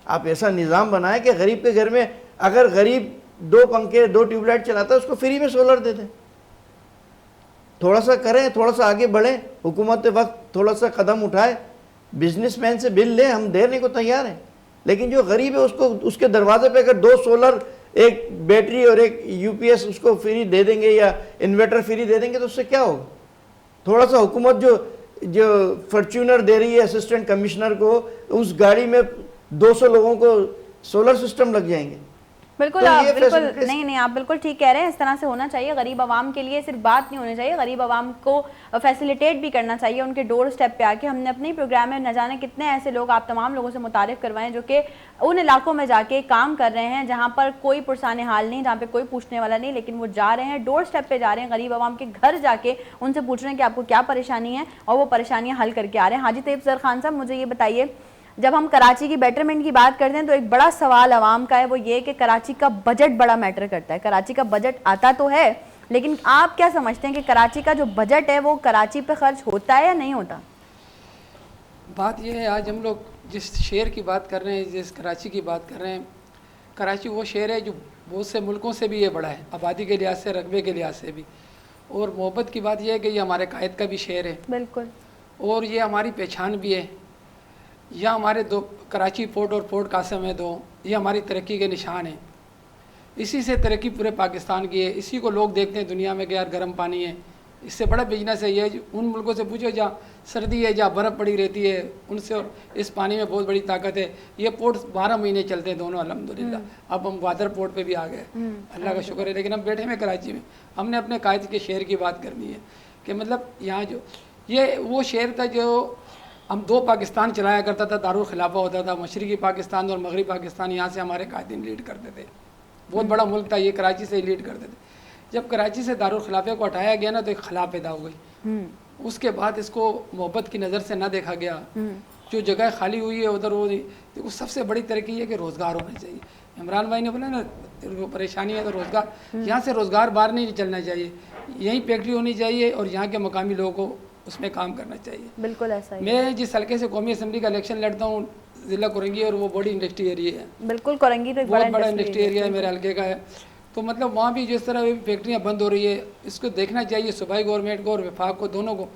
Speaker 3: आप ऐसा निज़ाम बनाएं कि गरीब के घर में अगर गरीब 2 पंखे, 2 ट्यूबलाइट चलाता है, उसको फ्री में सोलर दे दें। थोड़ा सा करें, थोड़ा सा आगे बढ़ें, हुकूमत वक्त थोड़ा सा कदम उठाए, बिजनेसमैन से बिल लें, हम देने को तैयार हैं। लेकिन जो गरीब है उसको, उसके दरवाजे पे अगर 2 सोलर, एक बैटरी और एक UPS उसको फ्री दे देंगे या इन्वर्टर फ्री दे देंगे तो उससे क्या होगा? थोड़ा सा हुकूमत जो फॉर्च्यूनर दे रही है असिस्टेंट कमिश्नर को, उस गाड़ी में 200 लोगों को सोलर सिस्टम लग जाएंगे।
Speaker 1: बिल्कुल
Speaker 3: तो
Speaker 1: आप
Speaker 3: ये
Speaker 1: बिल्कुल
Speaker 3: facilities-
Speaker 1: नहीं आप बिल्कुल ठीक कह रहे हैं। इस तरह से होना चाहिए। गरीब आवाम के लिए सिर्फ बात नहीं होनी चाहिए, गरीब आवाम को फैसिलिटेट भी करना चाहिए। उनके डोर स्टेप पे आके हमने अपने ही प्रोग्राम में न जाने कितने ऐसे लोग आप तमाम लोगों से मुतारिफ करवाएं जो कि उन इलाकों में जाके काम कर रहे हैं जहाँ पर कोई पुरसाने हाल नहीं, जहाँ पे कोई पूछने वाला नहीं, लेकिन वो जा रहे हैं, डोर स्टेप पे जा रहे हैं, गरीब आवाम के घर जाके उनसे पूछ रहे हैं कि आपको क्या परेशानी है और वो परेशानियाँ हल करके आ रहे हैं। हाजी तैयब सर खान साहब, मुझे ये बताइए, जब हम कराची की बेटरमेंट की बात करते हैं तो एक बड़ा सवाल आवाम का है, वो ये कि कराची का बजट बड़ा मैटर करता है। कराची का बजट आता तो है, लेकिन आप क्या समझते हैं कि कराची का जो बजट है वो कराची पे खर्च होता है या नहीं होता?
Speaker 4: बात यह है, आज हम लोग जिस शहर की बात कर रहे हैं, जिस कराची की बात कर रहे हैं, कराची वो शहर है जो बहुत से मुल्कों से भी ये बड़ा है, आबादी के लिहाज से, रकबे के लिहाज से भी। और मोहब्बत की बात यह है कि ये हमारे कायद का भी शहर है,
Speaker 1: बिल्कुल,
Speaker 4: और ये हमारी पहचान भी है। यह हमारे दो, कराची पोर्ट और पोर्ट कासिम है दो, ये हमारी तरक्की के निशान हैं। इसी से तरक्की पूरे पाकिस्तान की है। इसी को लोग देखते हैं दुनिया में कि यार गर्म पानी है, इससे बड़ा बिजनेस है ये। उन मुल्कों से पूछो जहाँ सर्दी है, जहाँ बर्फ़ पड़ी रहती है, उनसे, और इस पानी में बहुत बड़ी ताकत है। ये पोर्ट 12 महीने चलते हैं दोनों, अल्हम्दुलिल्लाह। अब हम ग्वादर पोर्ट पे भी आ गए, अल्लाह का शुक्र है। लेकिन हम बैठे हैं कराची में। हमने अपने कायद के शहर की बात करनी है कि मतलब यहाँ जो ये वो शहर था जो हम 2 पाकिस्तान चलाया करता था, दारुल खिलाफा होता था, मशरक़ी पाकिस्तान और मगरबी पाकिस्तान। यहाँ से हमारे कायदीन लीड करते थे, बहुत बड़ा मुल्क था ये, कराची से ही लीड करते थे। जब कराची से दारुल खिलाफे को हटाया गया ना तो एक खला पैदा हो गई। उसके बाद इसको मोहब्बत की नज़र से ना देखा गया, जो जगह खाली हुई है उधर वो देखो, सबसे बड़ी तरक्की है कि रोज़गार होना चाहिए। इमरान भाई ने बोला ना वो परेशानी है तो रोज़गार, यहाँ से रोज़गार बाहर नहीं चलना चाहिए, यहीं फैक्ट्री होनी चाहिए और यहाँ के मकामी लोगों को उसमें काम करना चाहिए।
Speaker 1: बिल्कुल ऐसा ही।
Speaker 4: मैं जिस हल्के से कौमी असम्बली का इलेक्शन लड़ता हूँ, ज़िला कोरंगी, और वो बड़ी इंडस्ट्री एरिया है,
Speaker 1: बिल्कुल कोरंगी तो एक
Speaker 4: बहुत बड़ा इंडस्ट्री एरिया है, मेरे हल्के का है। तो मतलब वहाँ भी जिस तरह फैक्ट्रियाँ बंद हो रही है, इसको देखना चाहिए सूबाई गवर्नमेंट को और विभाग को, दोनों को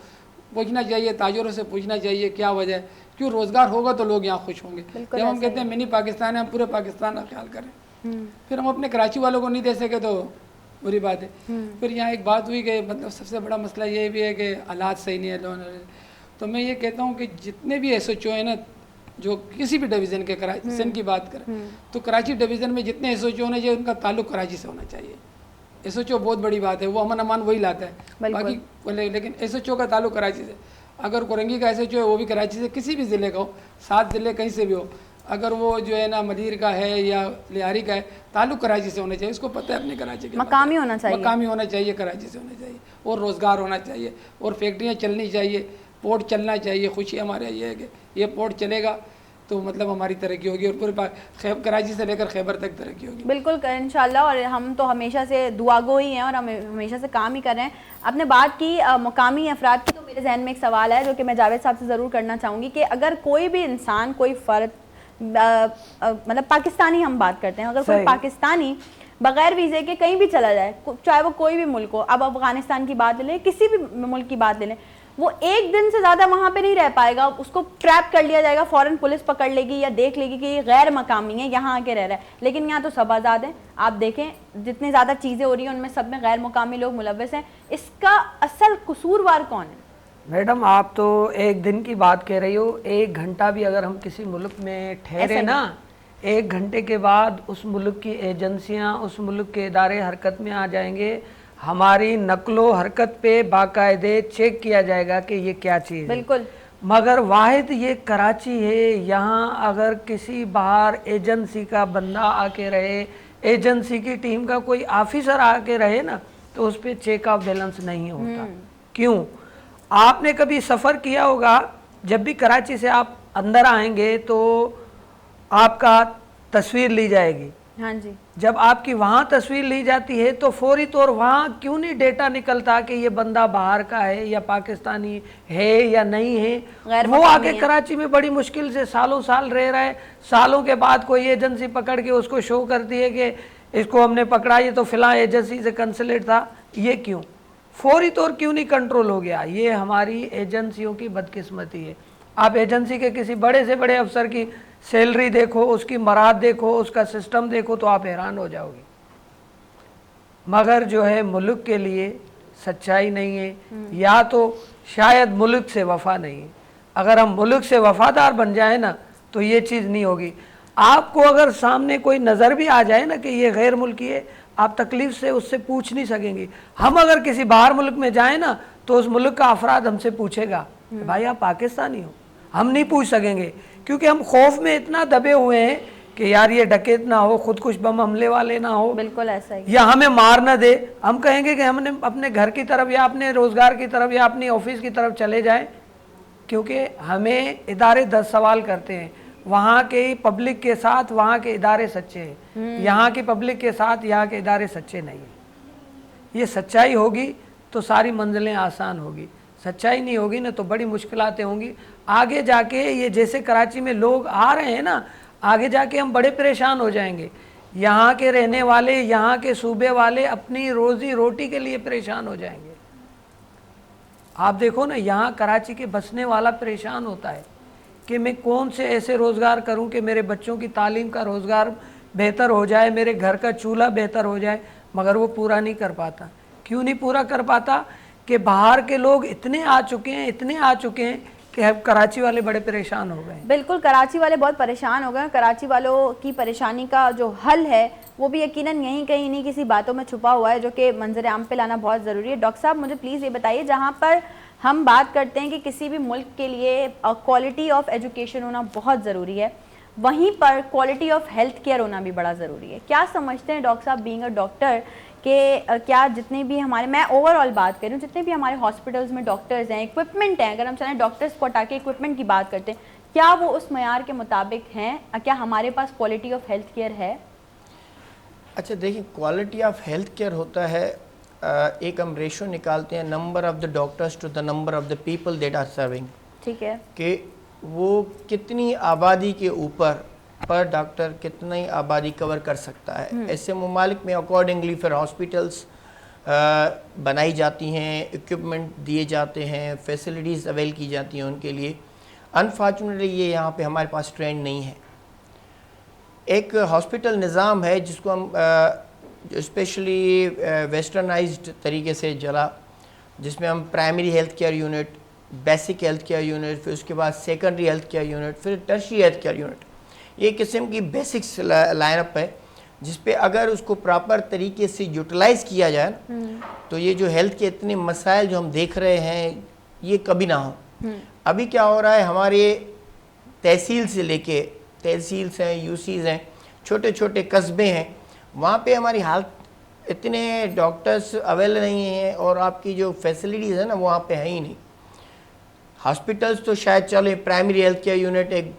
Speaker 4: पूछना चाहिए, ताजरों से पूछना चाहिए क्या वजह है, क्यों रोज़गार होगा तो लोग यहाँ खुश होंगे। जब हम कहते हैं मिनी पाकिस्तान है, हम पूरे पाकिस्तान का ख्याल करें, फिर हम अपने कराची वालों को नहीं दे सके तो बुरी बात है। फिर यहाँ एक बात हुई कि मतलब सबसे बड़ा मसला ये भी है कि हालात सही नहीं है लोन। तो मैं ये कहता हूँ कि जितने भी SHO है ना, जो किसी भी डिवीज़न के, कराची सिंध की बात करें तो कराची डिवीज़न में जितने SHO होने चाहिए उनका ताल्लुक कराची से होना चाहिए। SHO बहुत बड़ी बात है, वो अमन अमान वही लाता है बाकी, लेकिन SHO का ताल्लुक कराची से। अगर कोरंगी का SHO है वो भी कराची से, किसी भी ज़िले का हो, 7 ज़िले कहीं से भी हो, अगर वो जो है ना मदीर का है या लियारी का है, ताल्लुक कराची से होना चाहिए। उसको पता है अपने कराची के
Speaker 1: मकामी होना चाहिए,
Speaker 4: मकामी होना चाहिए, कराची से होना चाहिए, और रोज़गार होना चाहिए, और फैक्ट्रियाँ चलनी चाहिए, पोर्ट चलना चाहिए। खुशी हमारे ये है कि ये पोर्ट चलेगा तो मतलब हमारी तरक्की होगी, और पूरे कराची से लेकर खैबर तक तरक्की होगी।
Speaker 1: बिल्कुल इंशाल्लाह। और हम तो हमेशा से दुआगो ही हैं और हम हमेशा से काम ही कर रहे हैं। आपने बात की मकामी अफराद की, तो मेरे जहन में एक सवाल है जो कि मैं जावेद साहब से ज़रूर करना चाहूँगी कि अगर कोई भी इंसान, कोई फ़र्द, मतलब पाकिस्तानी हम बात करते हैं, अगर कोई पाकिस्तानी बगैर वीज़े के कहीं भी चला जाए, चाहे वो कोई भी मुल्क हो, अब अफगानिस्तान की बात ले लें, किसी भी मुल्क की बात ले लें, वो एक दिन से ज़्यादा वहाँ पे नहीं रह पाएगा, उसको ट्रैप कर लिया जाएगा, फ़ौरन पुलिस पकड़ लेगी या देख लेगी कि ये गैर मकामी है, यहाँ आके रह रहा है। लेकिन यहाँ तो सब आज़ाद हैं। आप देखें जितनी ज़्यादा चीज़ें हो रही हैं उनमें सब में गैर मकामी लोग मुलव्वस हैं। इसका असल कसूरवार कौन है?
Speaker 5: मैडम, आप तो एक दिन की बात कह रही हो, 1 घंटा भी अगर हम किसी मुल्क में ठहरे ना, 1 घंटे के बाद उस मुल्क की एजेंसियां, उस मुल्क के इदारे हरकत में आ जाएंगे। हमारी नकलो हरकत पे बाकायदे चेक किया जाएगा कि ये क्या चीज़ है।
Speaker 1: बिल्कुल।
Speaker 5: मगर वाहिद ये कराची है, यहाँ अगर किसी बाहर एजेंसी का बंदा आके रहे, एजेंसी की टीम का कोई ऑफिसर आके रहे ना, तो उस पर चेक ऑफ बैलेंस नहीं होता। क्यों? आपने कभी सफ़र किया होगा, जब भी कराची से आप अंदर आएंगे तो आपका तस्वीर ली जाएगी।
Speaker 1: हाँ जी।
Speaker 5: जब आपकी वहाँ तस्वीर ली जाती है तो फौरी तौर वहाँ क्यों नहीं डेटा निकलता कि ये बंदा बाहर का है या पाकिस्तानी है या नहीं है। वो आके कराची में बड़ी मुश्किल से सालों साल रह रहा है, सालों के बाद कोई एजेंसी पकड़ के उसको शो करती है कि इसको हमने पकड़ा, ये तो फिलहाल एजेंसी से कंसलेट था। ये क्यों फौरी तौर क्यों नहीं कंट्रोल हो गया? ये हमारी एजेंसियों की बदकिस्मती है। आप एजेंसी के किसी बड़े से बड़े अफसर की सैलरी देखो, उसकी मराद देखो, उसका सिस्टम देखो तो आप हैरान हो जाओगे। मगर जो है मुल्क के लिए सच्चाई नहीं है, या तो शायद मुल्क से वफा नहीं है। अगर हम मुल्क से वफादार बन जाए ना तो ये चीज़ नहीं होगी। आपको अगर सामने कोई नज़र भी आ जाए ना कि ये गैर मुल्की है, आप तकलीफ से उससे पूछ नहीं सकेंगे। हम अगर किसी बाहर मुल्क में जाए ना तो उस मुल्क का अफराद हमसे पूछेगा भाई आप पाकिस्तानी हो, हम नहीं पूछ सकेंगे क्योंकि हम खौफ में इतना दबे हुए हैं कि यार ये डकैत ना हो, खुदकुश बम हमले वाले ना हो,
Speaker 1: बिल्कुल ऐसा ही,
Speaker 5: या हमें मार ना दे। हम कहेंगे कि हमने अपने घर की तरफ या अपने रोज़गार की तरफ या अपनी ऑफिस की तरफ चले जाएं, क्योंकि हमें इदारे 10 सवाल करते हैं। वहाँ के पब्लिक के साथ वहाँ के इदारे सच्चे हैं, यहाँ की पब्लिक के साथ यहाँ के इदारे सच्चे नहीं हैं। ये सच्चाई होगी तो सारी मंजिलें आसान होगी, सच्चाई नहीं होगी ना तो बड़ी मुश्किलातें होंगी। आगे जाके ये जैसे कराची में लोग आ रहे हैं ना, आगे जाके हम बड़े परेशान हो जाएंगे। यहाँ के रहने वाले, यहाँ के सूबे वाले अपनी रोज़ी रोटी के लिए परेशान हो जाएंगे। आप देखो ना, यहाँ कराची के बसने वाला परेशान होता है कि मैं कौन से ऐसे रोज़गार करूँ कि मेरे बच्चों की तालीम का रोज़गार बेहतर हो जाए, मेरे घर का चूल्हा बेहतर हो जाए, मगर वो पूरा नहीं कर पाता। क्यों नहीं पूरा कर पाता? कि बाहर के लोग इतने आ चुके हैं कि अब कराची वाले बड़े परेशान हो गए।
Speaker 1: बिल्कुल, कराची वाले बहुत परेशान हो गए। कराची वालों की परेशानी का जो हल है वो भी यकीनन यहीं कहीं नहीं किसी बातों में छुपा हुआ है, जो कि मंजर आम पे लाना बहुत ज़रूरी है। डॉक्टर साहब मुझे प्लीज़ ये बताइए, जहाँ पर हम बात करते हैं कि किसी भी मुल्क के लिए क्वालिटी ऑफ एजुकेशन होना बहुत ज़रूरी है, वहीं पर क्वालिटी ऑफ हेल्थ केयर होना भी बड़ा ज़रूरी है। क्या समझते हैं डॉक्टर साहब, बीइंग अ डॉक्टर, कि क्या जितने भी हमारे, मैं ओवरऑल बात कर रही हूँ, जितने भी हमारे हॉस्पिटल्स में डॉक्टर्स हैं, इक्विपमेंट हैं, अगर हम चलें डॉक्टर्स को हटा के इक्विपमेंट की बात करते हैं, क्या वो उस मयार के मुताबिक हैं? क्या हमारे पास क्वालिटी ऑफ हेल्थ केयर है?
Speaker 2: अच्छा देखिए, क्वालिटी ऑफ हेल्थ केयर होता है, एक हम रेशो निकालते हैं number of the doctors to the number of the people that are serving,
Speaker 1: ठीक है,
Speaker 2: कि वो कितनी आबादी के ऊपर पर डॉक्टर कितनी आबादी कवर कर सकता है। ऐसे ममालिक में अकॉर्डिंगली फिर हॉस्पिटल्स बनाई जाती हैं, इक्विपमेंट दिए जाते हैं, फैसिलिटीज़ अवेल की जाती हैं उनके लिए। अनफॉर्चुनेटली ये यहाँ पे हमारे पास ट्रेंड नहीं है। एक हॉस्पिटल निज़ाम है जिसको हम स्पेशली वेस्टर्नाइज्ड तरीके से चला, जिसमें हम primary health care unit, basic health care unit, फिर उसके बाद सेकेंडरी हेल्थ केयर यूनिट, फिर टर्शियरी हेल्थ केयर यूनिट, ये किस्म की बेसिक्स लाइनअप है जिस पे अगर उसको प्रॉपर तरीके से यूटिलाइज़ किया जाए तो ये जो हेल्थ के इतने मसाइल जो हम देख रहे हैं ये कभी ना हो। अभी क्या हो रहा है, हमारे तहसील से लेके, तहसील्स हैं, यूसीज़ हैं, छोटे छोटे कस्बे हैं, वहाँ पे हमारी हालत इतने डॉक्टर्स अवेल नहीं हैं और आपकी जो फैसिलिटीज़ है ना वो वहाँ पे है ही नहीं। हॉस्पिटल्स तो शायद चले, प्राइमरी हेल्थ केयर यूनिट एक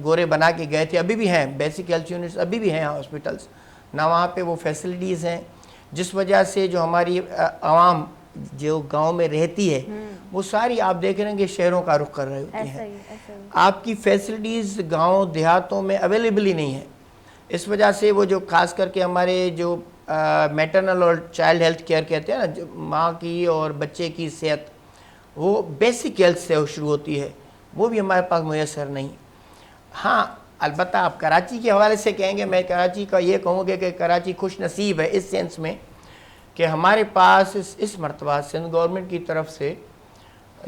Speaker 2: गोरे बना के गए थे, अभी भी हैं, बेसिक हेल्थ यूनिट्स अभी भी हैं हॉस्पिटल्स ना, वहाँ पे वो फैसिलिटीज़ हैं, जिस वजह से जो हमारी आवाम जो गांव में रहती है वो सारी आप देख रहे हैं कि शहरों का रुख कर रही होती हैं। आपकी फैसिलिटीज़ गांव देहातों में अवेलेबल ही नहीं है। इस वजह से वो जो खास करके हमारे जो मैटरनल और चाइल्ड हेल्थ केयर कहते हैं ना, जो माँ की और बच्चे की सेहत, वो बेसिक हेल्थ से शुरू होती है, वो भी हमारे पास मुयसर नहीं। हाँ, अलबत्ता आप कराची के हवाले से कहेंगे, मैं कराची का ये कहूँगा कि कराची खुश नसीब है इस सेंस में कि हमारे पास इस मरतबा सिंध गवर्नमेंट की तरफ से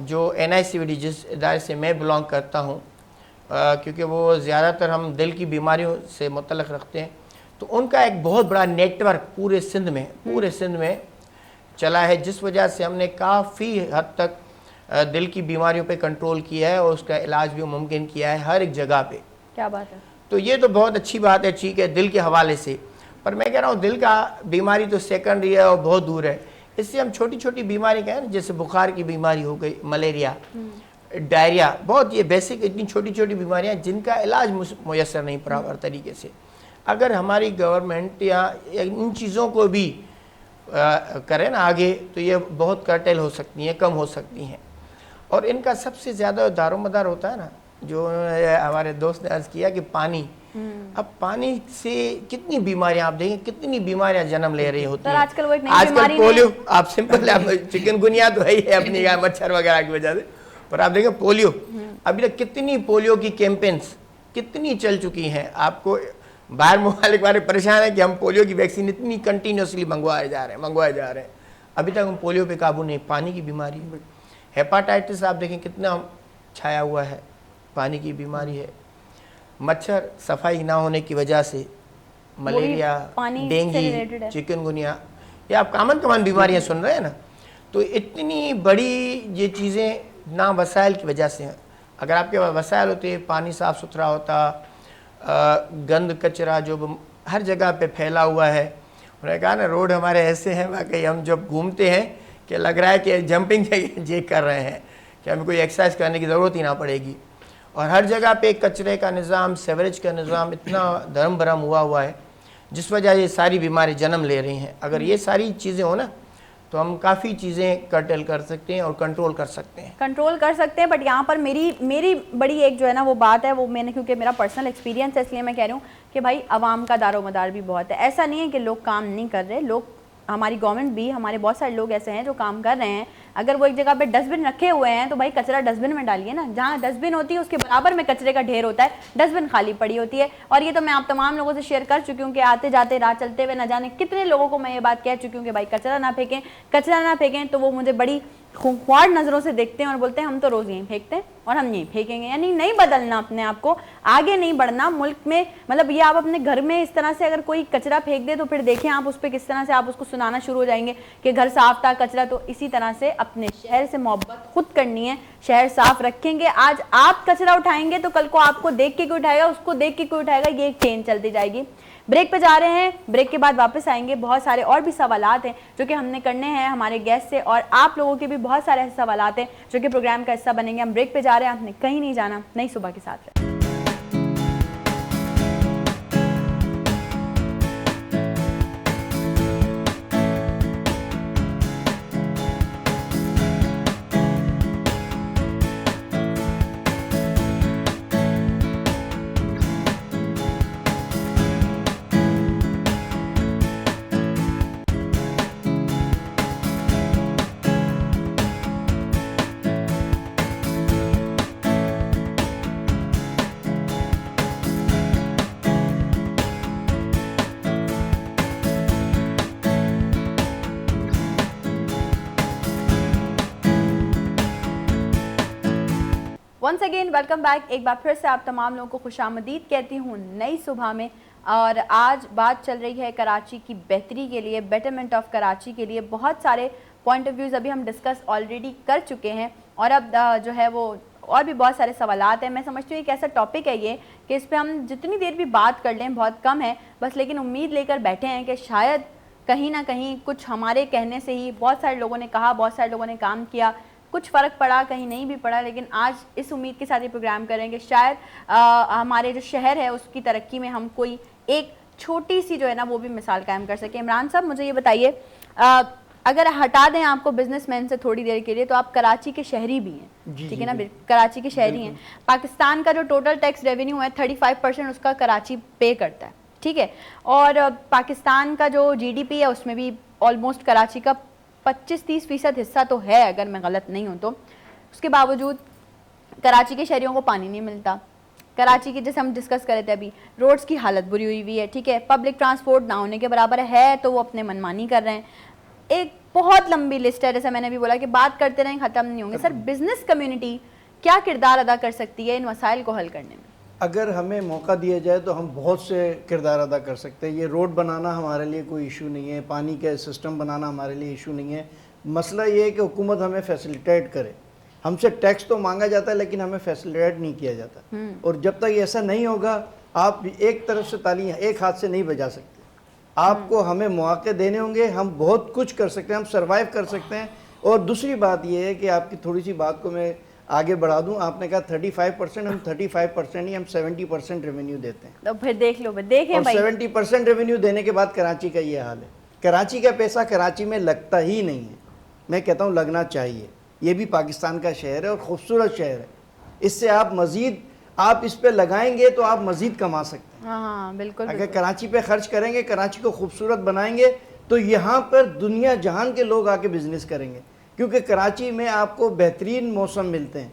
Speaker 2: जो NICVD जिस इदारे से मैं बिलोंग करता हूँ, क्योंकि वो ज़्यादातर हम दिल की बीमारियों से मुतल्लिक़ रखते हैं, तो उनका एक बहुत बड़ा नेटवर्क पूरे सिंध में चला है, जिस वजह से हमने काफ़ी हद तक दिल की बीमारियों पे कंट्रोल किया है और उसका इलाज भी मुमकिन किया है हर एक जगह पे।
Speaker 1: क्या बात है।
Speaker 2: तो ये तो बहुत अच्छी बात है, ठीक है, दिल के हवाले से। पर मैं कह रहा हूँ दिल का बीमारी तो सेकेंडरी है और बहुत दूर है। इससे हम छोटी छोटी बीमारी कहें ना, जैसे बुखार की बीमारी हो गई, मलेरिया, डायरिया, बहुत ये बेसिक इतनी छोटी छोटी बीमारियाँ जिनका इलाज मुयसर नहीं प्रॉपर तरीके से। अगर हमारी गवर्नमेंट या इन चीज़ों को भी करें ना आगे, तो ये बहुत कर्टेल हो सकती हैं, कम हो सकती हैं। और इनका सबसे ज़्यादा दारोमदार होता है ना, जो हमारे दोस्त ने अर्ज़ किया कि पानी, अब पानी से कितनी बीमारियां आप देखें, कितनी बीमारियां जन्म ले रही होती हैं।
Speaker 1: आजकल वो एक नई बीमारी
Speaker 2: पोलियो, आप सिंपल आप चिकनगुनिया तो है ही है अपनी मच्छर वगैरह की वजह से, पर आप देखें पोलियो, अभी तक कितनी पोलियो की कैंपेन्स कितनी चल चुकी हैं। आपको बाहर ममालिक वाले परेशान है कि हम पोलियो की वैक्सीन इतनी कंटिन्यूसली मंगवाए जा रहे हैं, अभी तक हम पोलियो पे काबू नहीं। पानी की बीमारी, हेपाटाइटिस आप देखें कितना छाया हुआ है, पानी की बीमारी है। मच्छर सफाई ना होने की वजह से मलेरिया, डेंगू, चिकनगुनिया, ये आप कामन बीमारियां सुन रहे हैं ना। तो इतनी बड़ी ये चीज़ें ना वसाइल की वजह से हैं। अगर आपके पास वसाइल होते, पानी साफ़ सुथरा होता, गंद कचरा जो हर जगह पे फैला हुआ है, उन्होंने कहा ना रोड हमारे ऐसे हैं वाकई, हम जब घूमते हैं कि लग रहा है कि जंपिंग जे कर रहे हैं, कि हमें कोई एक्सरसाइज करने की ज़रूरत ही ना पड़ेगी। और हर जगह पे कचरे का निज़ाम, सेवरेज का निज़ाम इतना धर्म भरम हुआ है, जिस वजह ये सारी बीमारी जन्म ले रही हैं। अगर ये सारी चीज़ें हो ना, तो हम काफ़ी चीज़ें कर्टेल कर सकते हैं और कंट्रोल कर सकते हैं।
Speaker 1: बट यहाँ पर मेरी बड़ी एक जो है ना वो बात है, वो मैंने, क्योंकि मेरा पर्सनल एक्सपीरियंस है इसलिए मैं कह रही हूँ कि भाई आवाम का दारोमदार भी बहुत है। ऐसा नहीं है कि लोग काम नहीं कर रहे, लोग, हमारी गवर्नमेंट भी, हमारे बहुत सारे लोग ऐसे हैं जो काम कर रहे हैं। अगर वो एक जगह पे डस्टबिन रखे हुए हैं तो भाई कचरा डस्टबिन में डालिए ना। जहाँ डस्टबिन होती है उसके बराबर में कचरे का ढेर होता है, डस्टबिन खाली पड़ी होती है। और ये तो मैं आप तमाम लोगों से शेयर कर चुकी हूँ कि आते जाते राह चलते हुए न जाने कितने लोगों को मैं ये बात कह चुकी हूँ कि भाई कचरा ना फेंकें, तो वो मुझे बड़ी खूंखार नज़रों से देखते हैं और बोलते हैं हम तो रोज़ यहीं फेंकते हैं और हम यहीं फेंकेंगे। यानी नहीं बदलना अपने आप को, आगे नहीं बढ़ना मुल्क में। मतलब ये आप अपने घर में इस तरह से अगर कोई कचरा फेंक दे तो फिर देखें आप उस पर किस तरह से आप उसको सुनाना शुरू हो जाएंगे कि घर साफ था, कचरा। तो इसी तरह से अपने शहर से मोहब्बत खुद करनी है, शहर साफ रखेंगे। आज आप कचरा उठाएंगे तो कल को आपको देख के कोई उठाएगा, उसको देख के कोई उठाएगा, ये एक चेन चलती जाएगी। ब्रेक पे जा रहे हैं, ब्रेक के बाद वापस आएंगे। बहुत सारे और भी सवालात हैं जो कि हमने करने हैं हमारे गेस्ट से, और आप लोगों के भी बहुत सारे ऐसे सवालात हैं जो कि प्रोग्राम का हिस्सा बनेंगे। हम ब्रेक पे जा रहे हैं, आपने कहीं नहीं जाना, नई सुबह के साथ रहें। Once again welcome back. एक बार फिर से आप तमाम लोगों को खुशामदीद कहती हूँ नई सुबह में। और आज बात चल रही है कराची की बेहतरी के लिए, बेटरमेंट ऑफ कराची के लिए। बहुत सारे पॉइंट ऑफ व्यूज़ अभी हम डिस्कस ऑलरेडी कर चुके हैं, और अब जो है वो और भी बहुत सारे सवालात हैं। मैं समझती हूँ एक ऐसा टॉपिक है ये कि इस पर हम जितनी देर भी बात कर लें बहुत कम है बस, लेकिन उम्मीद लेकर बैठे हैं कि शायद कहीं ना कहीं कुछ हमारे कहने से ही बहुत सारे लोगों ने कहा, बहुत सारे लोगों ने काम किया, कुछ फ़र्क पड़ा, कहीं नहीं भी पड़ा, लेकिन आज इस उम्मीद के साथ ये प्रोग्राम करेंगे शायद हमारे जो शहर है उसकी तरक्की में हम कोई एक छोटी सी जो है ना वो भी मिसाल कायम कर सकें। इमरान साहब मुझे ये बताइए, अगर हटा दें आपको बिजनेसमैन से थोड़ी देर के लिए, तो आप कराची के शहरी भी हैं, ठीक है ना, कराची के शहरी हैं। पाकिस्तान का जो टोटल टैक्स रेवेन्यू है 35% उसका कराची पे करता है, ठीक है, और पाकिस्तान का जो GDP है उसमें भी ऑलमोस्ट कराची का 25-30% हिस्सा तो है, अगर मैं गलत नहीं हूँ तो। उसके बावजूद कराची के शहरियों को पानी नहीं मिलता। कराची की, जैसे हम डिस्कस कर रहे थे अभी, रोड्स की हालत बुरी हुई है, ठीक है, पब्लिक ट्रांसपोर्ट ना होने के बराबर है तो वो अपने मनमानी कर रहे हैं। एक बहुत लंबी लिस्ट है, जैसे मैंने भी बोला कि बात करते रहें ख़त्म नहीं होंगे। सर, बिजनेस कम्युनिटी क्या किरदार अदा कर सकती है इन मसाइल को हल करने में?
Speaker 3: अगर हमें मौका दिया जाए तो हम बहुत से किरदार अदा कर सकते हैं। ये रोड बनाना हमारे लिए कोई इशू नहीं है, पानी का सिस्टम बनाना हमारे लिए इशू नहीं है। मसला ये है कि हुकूमत हमें फैसिलिटेट करे। हमसे टैक्स तो मांगा जाता है लेकिन हमें फैसिलिटेट नहीं किया जाता, और जब तक ऐसा नहीं होगा आप एक तरफ से ताली एक हाथ से नहीं बजा सकते। आपको हमें मौके देने होंगे, हम बहुत कुछ कर सकते हैं, हम सर्वाइव कर सकते हैं। और दूसरी बात यह है कि आपकी थोड़ी सी बात को मैं आगे बढ़ा दूं, आपने कहा 35%, हम 35% नहीं, हम 70% रेवेन्यू देते हैं।
Speaker 1: तो फिर देख लो, देखें भाई,
Speaker 3: 70% रेवेन्यू देने के बाद कराची का ये हाल है। कराची का पैसा कराची में लगता ही नहीं है। मैं कहता हूँ लगना चाहिए। ये भी पाकिस्तान का शहर है और ख़ूबसूरत शहर है। इससे आप मज़ीद आप इस पे लगाएंगे तो आप मज़ीद कमा सकते हैं।
Speaker 1: हाँ बिल्कुल।
Speaker 3: अगर कराची पे खर्च करेंगे, कराची को खूबसूरत बनाएंगे, तो यहाँ पर दुनिया जहान के लोग आके बिजनेस करेंगे, क्योंकि कराची में आपको बेहतरीन मौसम मिलते हैं।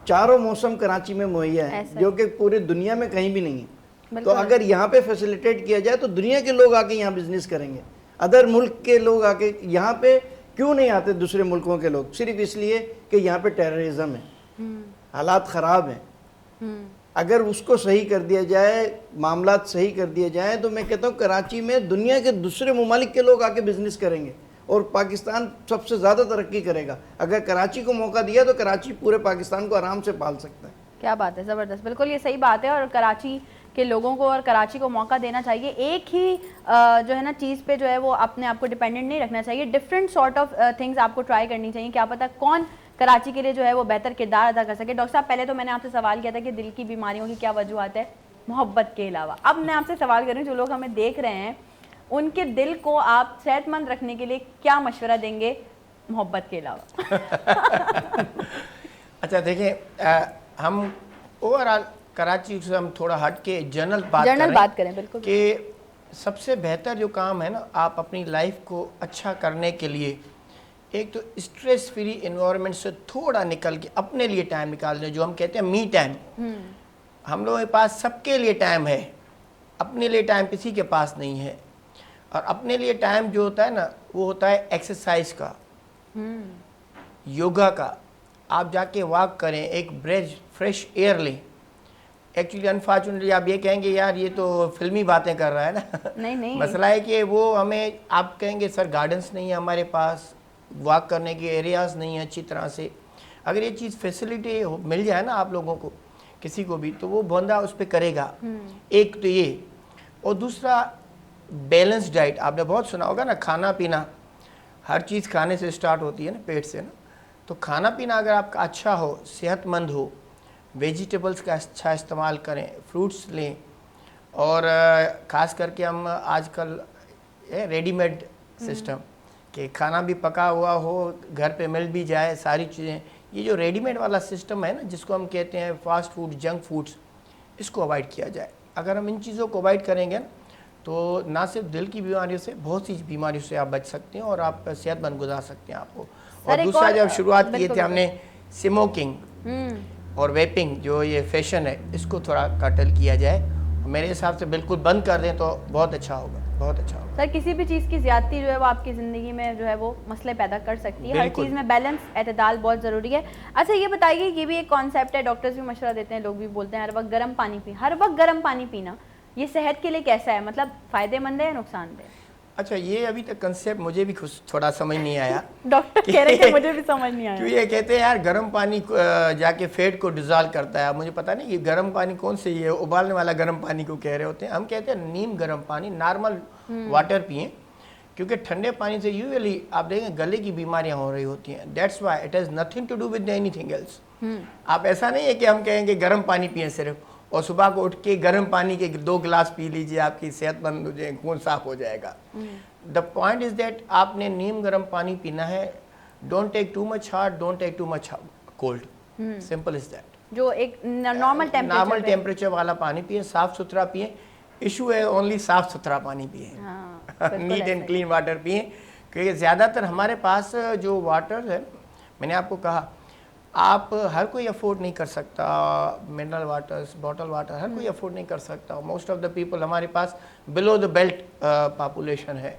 Speaker 3: चारों मौसम कराची में मुहैया है, जो कि पूरी दुनिया में कहीं भी नहीं है। तो अगर यहाँ पे फैसिलिटेट किया जाए तो दुनिया के लोग आके यहाँ बिजनेस करेंगे। अदर मुल्क के लोग आके यहाँ पे क्यों नहीं आते? दूसरे मुल्कों के लोग सिर्फ इसलिए कि यहाँ पे टेररिज्म है, हालात ख़राब हैं। अगर उसको सही कर दिया जाए, मामलात सही कर दिए जाए, तो मैं कहता हूँ कराची में दुनिया के दूसरे ममालिक के लोग आके बिजनेस करेंगे और पाकिस्तान सबसे ज़्यादा तरक्की करेगा। अगर कराची को मौका दिया तो कराची पूरे पाकिस्तान को आराम से पाल सकता है।
Speaker 1: क्या बात है, ज़बरदस्त, बिल्कुल ये सही बात है। और कराची के लोगों को और कराची को मौका देना चाहिए। एक ही जो है ना चीज़ पे जो है वो अपने आप को डिपेंडेंट नहीं रखना चाहिए। डिफरेंट सॉर्ट ऑफ थिंग्स आपको ट्राई करनी चाहिए। क्या पता कौन कराची के लिए जो है वो बेहतर किरदार अदा कर सके। डॉक्टर साहब, पहले तो मैंने आपसे सवाल किया था कि दिल की बीमारियों की क्या वजूहत है मोहब्बत के अलावा। अब मैं आपसे सवाल करूँ, जो लोग हमें देख रहे हैं उनके दिल को आप सेहतमंद रखने के लिए क्या मशवरा देंगे मोहब्बत के अलावा?
Speaker 2: अच्छा देखिए, हम ओवरऑल कराची से हम थोड़ा हट के जनरल बात करें
Speaker 1: बिल्कुल,
Speaker 2: कि सबसे बेहतर जो काम है ना, आप अपनी लाइफ को अच्छा करने के लिए एक तो स्ट्रेस फ्री इन्वायरमेंट से थोड़ा निकल के अपने लिए टाइम निकाल दें, जो हम कहते हैं मी टाइम। हम लोगों के पास सबके लिए टाइम है, अपने लिए टाइम किसी के पास नहीं है। और अपने लिए टाइम जो होता है ना, वो होता है एक्सरसाइज का, योगा का। आप जाके वॉक करें, एक फ्रेश एयर लें। एक्चुअली अनफॉर्चुनेटली आप ये कहेंगे यार ये तो फिल्मी बातें कर रहा है ना।
Speaker 1: नहीं।
Speaker 2: मसला है कि वो हमें, आप कहेंगे सर गार्डन्स नहीं है हमारे पास, वॉक करने के एरियाज़ नहीं हैं अच्छी तरह से। अगर ये चीज़ फैसिलिटी मिल जाए ना आप लोगों को, किसी को भी, तो वो बंदा उस पर करेगा। एक तो ये, और दूसरा बैलेंस डाइट। आपने बहुत सुना होगा ना, खाना पीना, हर चीज़ खाने से स्टार्ट होती है ना, पेट से ना। तो खाना पीना अगर आपका अच्छा हो, सेहतमंद हो, वेजिटेबल्स का अच्छा इस्तेमाल करें, फ्रूट्स लें, और ख़ास करके हम आजकल रेडीमेड सिस्टम कि खाना भी पका हुआ हो, घर पे मिल भी जाए सारी चीज़ें, ये जो रेडीमेड वाला सिस्टम है ना, जिसको हम कहते हैं फास्ट फूड, जंक फूड्स, इसको अवॉइड किया जाए। अगर हम इन चीज़ों को अवॉइड करेंगे ना, तो ना सिर्फ दिल की बीमारियों से, बहुत सी बीमारियों से आप बच सकते हैं और आप सेहतमंद गुजार सकते हैं आपको। और
Speaker 1: एक
Speaker 2: दूसरा,
Speaker 1: और-
Speaker 2: जब शुरुआत की
Speaker 1: बिल्कुल,
Speaker 2: थी हमने स्मोकिंग और वेपिंग, जो ये फैशन है, इसको थोड़ा कटल किया जाए। मेरे हिसाब से बिल्कुल बंद कर दें तो बहुत अच्छा होगा, बहुत अच्छा होगा।
Speaker 1: सर किसी भी चीज़ की ज्यादती जो है वो आपकी ज़िंदगी में जो है वो मसले पैदा कर सकती है। हर
Speaker 2: बिल्कुल।
Speaker 1: चीज़ में बैलेंस, एतदाल बहुत ज़रूरी है। अच्छा ये बताइए, ये भी एक कॉन्सेप्ट है, डॉक्टर्स भी मशवरा देते हैं, लोग भी बोलते हैं हर वक्त गर्म पानी पी, हर वक्त गर्म पानी पीना ये सेहत के लिए कैसा है, मतलब फ़ायदेमंद है या नुकसानदेह?
Speaker 2: अच्छा, ये अभी तक कंसेप्ट मुझे भी कुछ थोड़ा समझ नहीं आया।
Speaker 1: डॉक्टर कह रहे हैं कि मुझे भी समझ नहीं
Speaker 2: क्यों
Speaker 1: आया।
Speaker 2: ये कहते हैं यार गर्म पानी जाके फैट को डिजॉल्व करता है। मुझे पता नहीं ये गर्म पानी कौन से, ये उबालने वाला गर्म पानी को कह रहे होते हैं। हम कहते हैं नीम गर्म पानी, नॉर्मल वाटर पिएं, क्योंकि ठंडे पानी से यूजुअली आप देखें गले की बीमारियां हो रही होती हैं। That's why it has nothing to do with anything else. आप ऐसा नहीं है कि हम कहेंगे गर्म पानी पिए सिर्फ, और सुबह को उठ के गर्म पानी के 2 गिलास पी लीजिए, आपकी सेहतमंद हो जाए, खून साफ हो जाएगा। द पॉइंट इज दैट आपने नीम गर्म पानी पीना है। Don't take too much hot, don't take too much cold, simple is that.
Speaker 1: जो एक नॉर्मल
Speaker 2: नॉर्मल
Speaker 1: टेम्परेचर
Speaker 2: टेम्परेचर वाला पानी पिए, साफ सुथरा पिए। इशू है ओनली साफ सुथरा पानी पिए, नीट एंड क्लीन वाटर पिए, क्योंकि ज़्यादातर हमारे पास जो वाटर है, मैंने आपको कहा, आप हर कोई अफोर्ड नहीं कर सकता मिनरल वाटर्स, बॉटल वाटर, हर कोई अफोर्ड नहीं कर सकता। मोस्ट ऑफ द पीपल हमारे पास बिलो द बेल्ट पॉपुलेशन है।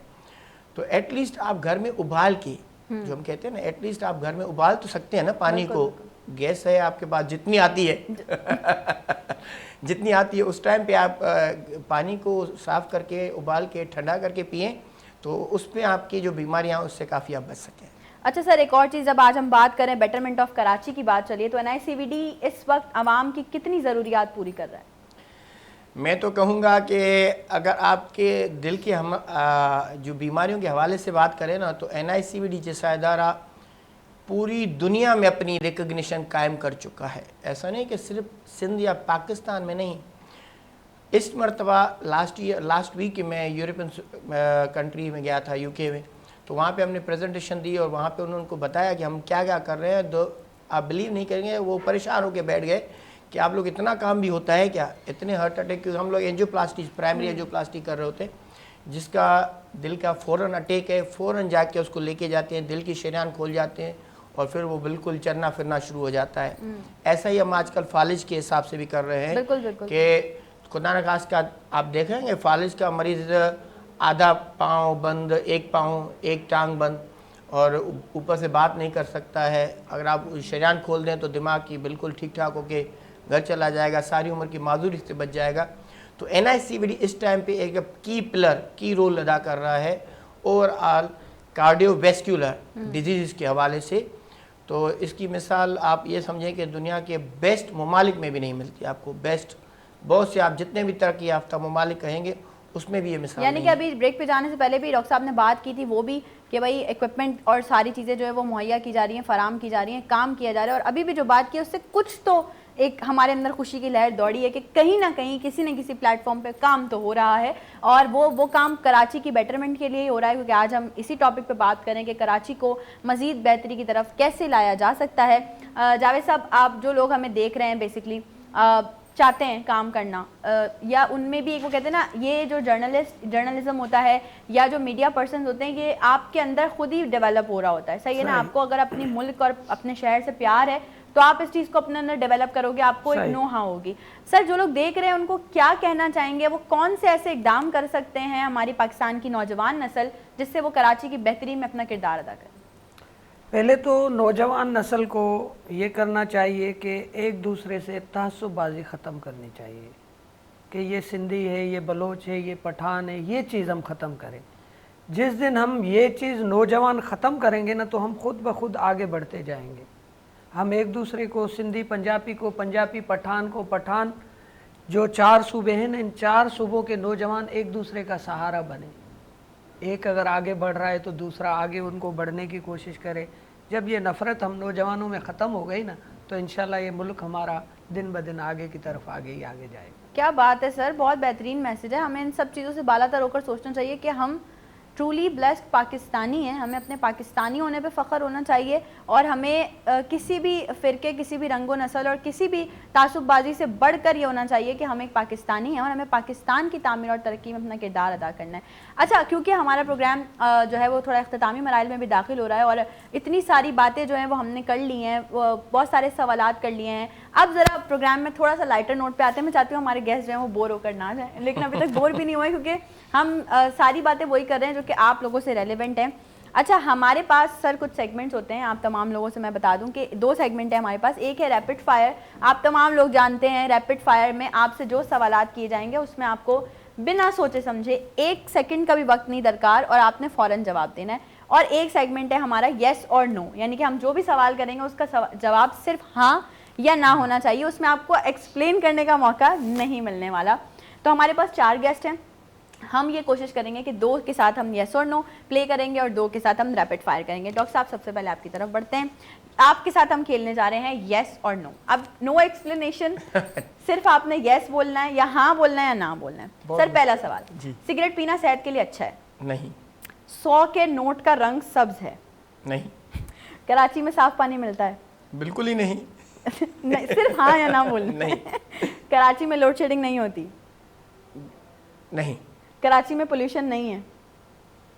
Speaker 2: तो एटलीस्ट आप घर में उबाल के, जो हम कहते हैं ना, एटलीस्ट आप घर में उबाल तो सकते हैं ना पानी को। गैस है आपके पास, जितनी आती है जितनी आती है उस टाइम पे आप पानी को साफ करके, उबाल के, ठंडा करके पिएं, तो उस पर आपकी जो बीमारियां हैं उससे काफ़ी आप बच सकें।
Speaker 1: अच्छा सर, एक और चीज़, अब आज हम बात करें बेटरमेंट ऑफ कराची की बात चलिए, तो NICVD इस वक्त आवाम की कितनी ज़रूरियात पूरी कर रहा है?
Speaker 2: मैं तो कहूँगा कि अगर आपके दिल के हम जो बीमारियों के हवाले से बात करें ना, तो NICVD जैसा इदारा पूरी दुनिया में अपनी रिकग्निशन कायम कर चुका है। ऐसा नहीं कि सिर्फ सिंध या पाकिस्तान में नहीं। इस मरतबा लास्ट वीक मैं यूरोपियन कंट्री में गया था, UK में, तो वहाँ पे हमने प्रेजेंटेशन दी और वहाँ पे उन्होंने उनको बताया कि हम क्या क्या कर रहे हैं। तो आप बिलीव नहीं करेंगे, वो परेशान होकर बैठ गए कि आप लोग इतना काम भी होता है क्या, इतने हार्ट अटैक, क्योंकि हम लोग एंजियोप्लास्टी, प्राइमरी एंजियोप्लास्टी कर रहे होते हैं, जिसका दिल का फ़ौरन अटैक है, फ़ौरन जाके उसको लेके जाते हैं, दिल की शरीयान खोल जाते हैं और फिर वो बिल्कुल चलना फिरना शुरू हो जाता है। ऐसा ही हम आजकल फालिज के हिसाब से भी कर रहे हैं
Speaker 1: बिल्कुल बिल्कुल।
Speaker 2: कि खुदा न खास का आप देखेंगे फालिज का मरीज़ आधा पाँव बंद, एक पाँव, एक टांग बंद, और ऊपर से बात नहीं कर सकता है। अगर आप शरीयान खोल दें तो दिमाग की बिल्कुल ठीक ठाक होके घर चला जाएगा, सारी उम्र की माजूरी से बच जाएगा। तो NICVD इस टाइम पे एक की रोल अदा कर रहा है ओवरऑल कार्डियोवैस्कुलर डिजीज़ के हवाले से। तो इसकी मिसाल आप ये समझें कि दुनिया के बेस्ट ममालिक में भी नहीं मिलती आपको। बेस्ट बहुत से आप जितने भी तरक्की याफ्ता ममालिक कहेंगे उसमें भी ये मिसाल
Speaker 1: यानी कि अभी ब्रेक पे जाने से पहले भी डॉक्टर साहब ने बात की थी, वो भी कि भाई इक्विपमेंट और सारी चीज़ें जो है वो मुहैया की जा रही हैं, फराम की जा रही हैं, काम किया जा रहा है। और अभी भी जो बात की उससे कुछ तो एक हमारे अंदर खुशी की लहर दौड़ी है कि कहीं ना कहीं किसी न किसी प्लेटफॉर्म पे काम तो हो रहा है, और वो काम कराची की बेटरमेंट के लिए ही हो रहा है। क्योंकि आज हम इसी टॉपिक पे बात करें कि कराची को मज़ीद बेहतरी की तरफ कैसे लाया जा सकता है। जावेद साहब, आप जो लोग हमें देख रहे हैं बेसिकली चाहते हैं काम करना, या उनमें भी एक वो कहते हैं ना, ये जो जर्नलिज्म होता है या जो मीडिया पर्सन होते हैं, ये आपके अंदर खुद ही डेवलप हो रहा होता है, सही है ना? आपको अगर अपने मुल्क और अपने शहर से प्यार है तो आप इस चीज़ को अपने अंदर डेवलप करोगे, आपको एक नो हाँ होगी। सर, जो लोग देख रहे हैं उनको क्या कहना चाहेंगे, वो कौन से ऐसे इकदाम कर सकते हैं हमारी पाकिस्तान की नौजवान नस्ल जिससे वो कराची की बेहतरी में अपना किरदार अदा करे?
Speaker 5: पहले तो नौजवान नस्ल को ये करना चाहिए कि एक दूसरे से तहस्सुबबाज़ी ख़त्म करनी चाहिए कि ये सिंधी है, ये बलोच है, ये पठान है, ये चीज़ हम ख़त्म करें। जिस दिन हम ये चीज़ नौजवान ख़त्म करेंगे ना, तो हम खुद ब खुद आगे बढ़ते जाएंगे। हम एक दूसरे को, सिंधी पंजाबी को पंजाबी, पठान को पठान, जो 4 सूबे हैं ना, इन 4 सूबों के नौजवान एक दूसरे का सहारा बने। एक अगर आगे बढ़ रहा है तो दूसरा आगे उनको बढ़ने की कोशिश करे। जब ये नफ़रत हम नौजवानों में ख़त्म हो गई ना, तो इंशाल्लाह ये मुल्क हमारा दिन ब दिन आगे की तरफ आगे ही आगे जाएगा।
Speaker 1: क्या बात है सर, बहुत बेहतरीन मैसेज है। हमें इन सब चीज़ों से बालातर होकर सोचना चाहिए कि हम ट्रूली ब्लेस्ड पाकिस्तानी हैं, हमें अपने पाकिस्तानी होने पे फ़ख्र होना चाहिए और हमें किसी भी फ़िरके, किसी भी रंगो नस्ल और किसी भी तासुबबाजी से बढ़कर ये होना चाहिए कि हम एक पाकिस्तानी हैं और हमें पाकिस्तान की तामीर और तरक्की में अपना किरदार अदा करना है। अच्छा, क्योंकि हमारा प्रोग्राम जो है वो थोड़ा इख्तितामी मराइल में भी दाखिल हो रहा है और इतनी सारी बातें जो हैं वो हमने कर ली हैं, बहुत सारे सवालात कर लिए हैं। अब ज़रा प्रोग्राम में थोड़ा सा लाइटर नोट पे आते हैं। मैं चाहती हूँ हमारे गेस्ट जो हैं वो बोर होकर ना जाएं, लेकिन अभी तक बोर भी नहीं हुए क्योंकि हम सारी बातें वही कर रहे हैं जो कि आप लोगों से रेलेवेंट हैं। अच्छा, हमारे पास सर कुछ सेगमेंट्स होते हैं। आप तमाम लोगों से मैं बता दूं कि 2 सेगमेंट है हमारे पास। एक है रैपिड फायर। आप तमाम लोग जानते हैं रैपिड फायर में आपसे जो सवालात किए जाएंगे उसमें आपको बिना सोचे समझे 1 सेकंड का भी वक्त नहीं दरकार और आपने फ़ौरन जवाब देना है। और एक सेगमेंट है हमारा येस और नो, यानी कि हम जो भी सवाल करेंगे उसका जवाब सिर्फ हाँ या ना होना चाहिए, उसमें आपको एक्सप्लेन करने का मौका नहीं मिलने वाला। तो हमारे पास 4 गेस्ट हैं। हम ये कोशिश करेंगे कि 2 के साथ हम येस और नो प्ले करेंगे और 2 के साथ हम रैपिड फायर करेंगे। डॉक्टर साहब, सबसे पहले आपकी तरफ बढ़ते हैं। आपके साथ हम खेलने जा रहे हैं येस और नो। अब नो एक्सप्लेनेशन, सिर्फ आपने येस बोलना है या हाँ बोलना है या ना बोलना है। सर, पहला सवाल, सिगरेट पीना सेहत के लिए अच्छा है?
Speaker 2: नहीं।
Speaker 1: 100 के नोट का रंग सब्ज है?
Speaker 2: नहीं।
Speaker 1: कराची में साफ पानी मिलता है?
Speaker 2: बिल्कुल ही नहीं।
Speaker 1: नहीं, सिर्फ हाँ या ना बोलना।
Speaker 2: नहीं।
Speaker 1: कराची में लोड शेडिंग नहीं होती?
Speaker 2: नहीं।
Speaker 1: कराची में पोल्यूशन नहीं है?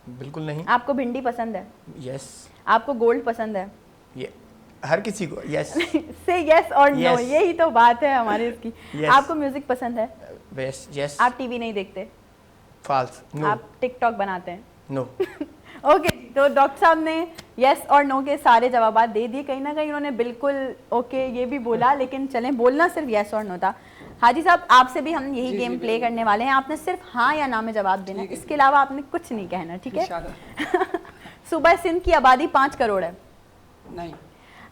Speaker 2: बिल्कुल नहीं।
Speaker 1: आपको भिंडी पसंद है?
Speaker 2: यस।
Speaker 1: आपको गोल्ड पसंद है?
Speaker 2: ये हर किसी को यस।
Speaker 1: से यस और नो,
Speaker 2: Yes.
Speaker 1: यही तो बात है हमारी इसकी।
Speaker 2: Yes.
Speaker 1: आपको म्यूजिक पसंद है?
Speaker 2: यस। यस।
Speaker 1: आप टीवी नहीं देखते?
Speaker 2: फॉल्स। नो।
Speaker 1: आप टिकटॉक बनाते हैं?
Speaker 2: नो।
Speaker 1: ओके, तो डॉक्टर साहब ने यस और नो के सारे जवाब दे दिए। कहीं ना कहीं उन्होंने बिल्कुल ओके ये भी बोला, लेकिन चलें, बोलना सिर्फ यस और नो था। हाजी साहब, आपसे भी हम यही गेम प्ले करने वाले हैं। आपने सिर्फ हाँ या ना में जवाब देना है, इसके अलावा आपने कुछ नहीं कहना, ठीक है? सुबह सिंध की आबादी 5 करोड़ है?
Speaker 4: नहीं।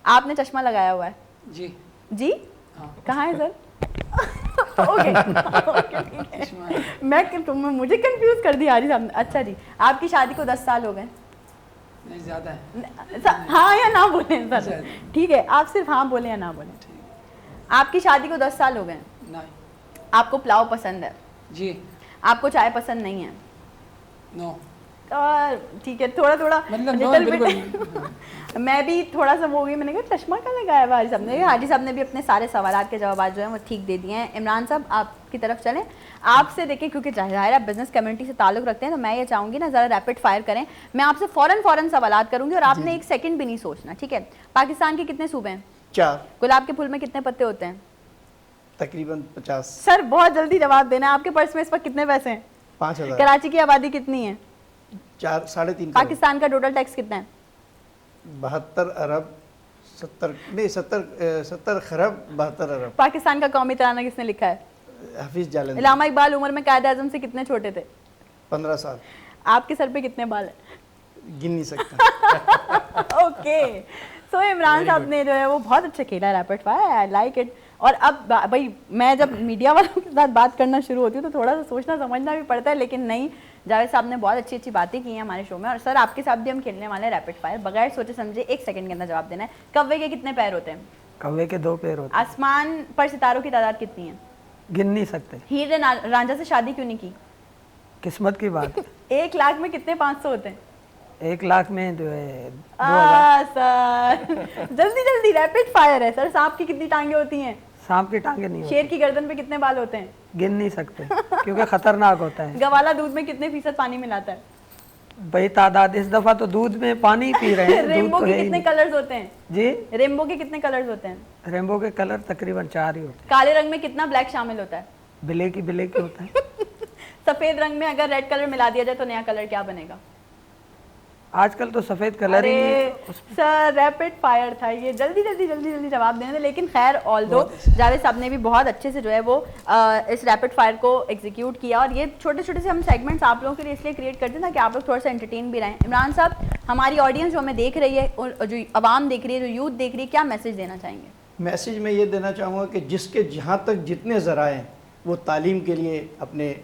Speaker 1: आपने चश्मा लगाया हुआ है?
Speaker 4: जी।
Speaker 1: जी?
Speaker 4: हाँ।
Speaker 1: कहाँ है सर? ओके, मुझे कंफ्यूज कर दिया हाजी साहब। अच्छा जी, आपकी शादी को 10 साल हो गए?
Speaker 4: नहीं, ज़्यादा है।
Speaker 1: हाँ या ना बोलें सर? ठीक है, आप सिर्फ हाँ बोलें या ना बोलें। आपकी शादी को 10 साल हो गए?
Speaker 4: नहीं।
Speaker 1: आपको पुलाव पसंद है?
Speaker 4: जी।
Speaker 1: आपको चाय पसंद नहीं है?
Speaker 4: नो।
Speaker 1: ठीक है, थोड़ा थोड़ा
Speaker 4: मतलब
Speaker 1: little
Speaker 4: बिल्कुल।
Speaker 1: bit मैं भी थोड़ा सा वो हो गई, मैंने कहा चश्मा का लगाया हुआ हाजी साहब ने। हाजी साहब ने भी अपने सारे सवालात के जवाब जो हैं वो ठीक दे दिए हैं। इमरान साहब, आपकी तरफ चलें। आपसे देखें, क्योंकि ज़ाहिर है आप बिजनेस कम्युनिटी से ताल्लुक़ रखते हैं, तो मैं ये चाहूँगी ना ज़रा रैपिड फायर करें। मैं आपसे फ़ौरन सवालात करूँगी और आपने 1 सेकंड भी नहीं सोचना, ठीक है? पाकिस्तान के कितने सूबे हैं?
Speaker 3: 4।
Speaker 1: गुलाब के फूल में कितने पत्ते होते हैं?
Speaker 3: तकरीबन 50।
Speaker 1: सर, बहुत जल्दी जवाब देना है। आपके पर्स में इस वक्त कितने पैसे हैं?
Speaker 3: 5000।
Speaker 1: कराची की आबादी कितनी है?
Speaker 3: 4 3.5
Speaker 1: पाकिस्तान का टोटल टैक्स कितना है?
Speaker 3: 72 अरब 70 खरब 72 अरब।
Speaker 1: पाकिस्तान का कौमी तराना किसने लिखा है?
Speaker 3: हफीज जालंधरी।
Speaker 1: इलामा इकबाल उम्र में कायद आजम से कितने छोटे थे?
Speaker 3: 15 साल।
Speaker 1: आपके सर पे कितने बाल है?
Speaker 3: गिन नहीं सकता।
Speaker 1: ओके, सो इमरान साहब ने जो है वो बहुत अच्छा खेला rapid fire, I like it. और अब भाई, मैं जब मीडिया वालों के साथ बात करना शुरू होती हूँ तो थोड़ा सा सोचना समझना भी पड़ता है, लेकिन नहीं, जावेद साहब ने बहुत अच्छी अच्छी बातें की हैं हमारे शो में। और सर, आपके साथ भी हम खेलने वाले हैं रैपिड फायर। बगैर सोचे समझे 1 सेकंड के अंदर जवाब देना है। कौवे के कितने पैर होते हैं?
Speaker 5: कौवे के 2 पैर होते हैं।
Speaker 1: आसमान पर सितारों की तादाद कितनी है?
Speaker 5: गिन नहीं सकते।
Speaker 1: हीर ने रांझा से शादी क्यों नहीं की?
Speaker 5: किस्मत की बात है।
Speaker 1: 1 लाख में कितने 500 होते हैं?
Speaker 5: 1 लाख में जो है 2000।
Speaker 1: सर जल्दी रैपिड फायर है सर। सांप की कितनी टांगे होती हैं?
Speaker 5: सांप की टांगे नहीं होती।
Speaker 1: शेर की गर्दन पे कितने बाल होते हैं?
Speaker 5: गिन नहीं सकते क्योंकि खतरनाक होता है।
Speaker 1: गवाला दूध में कितने फीसद पानी मिलाता है?
Speaker 5: भाई तादाद, इस दफा तो दूध में पानी पी रहे हैं।
Speaker 1: रेनबो
Speaker 5: दूध तो
Speaker 1: के
Speaker 5: है ही
Speaker 1: कितने
Speaker 5: नहीं।
Speaker 1: कलर्स होते हैं?
Speaker 5: जी,
Speaker 1: रेनबो के कितने कलर्स होते हैं?
Speaker 5: रेनबो के कलर तकरीबन 4 ही होते हैं।
Speaker 1: काले रंग में कितना ब्लैक शामिल होता है?
Speaker 5: ब्लैक ही होता है।
Speaker 1: सफेद रंग में अगर रेड कलर मिला दिया जाए तो नया कलर क्या बनेगा?
Speaker 5: आजकल तो सफ़ेद कलर ही नहीं है।
Speaker 1: अरे सर रैपिड फायर था ये, जल्दी जल्दी जल्दी जल्दी जवाब देने थे, लेकिन खैर ऑल दो जावेद साहब ने भी बहुत अच्छे से जो है वो इस रैपिड फायर को एग्जीक्यूट किया। और ये छोटे छोटे से हम सेगमेंट्स आप लोगों के लिए इसलिए क्रिएट करते हैं ताकि आप लोग थोड़ा सा एंटरटेन भी रहें। इमरान साहब, हमारी ऑडियंस जो हमें देख रही है और जो आवाम देख रही है, जो यूथ देख रही है, क्या मैसेज देना चाहेंगे?
Speaker 3: मैसेज मैं ये देना चाहूँगा कि जिसके जहाँ तक जितने ज़राए हैं वो तालीम के लिए अपने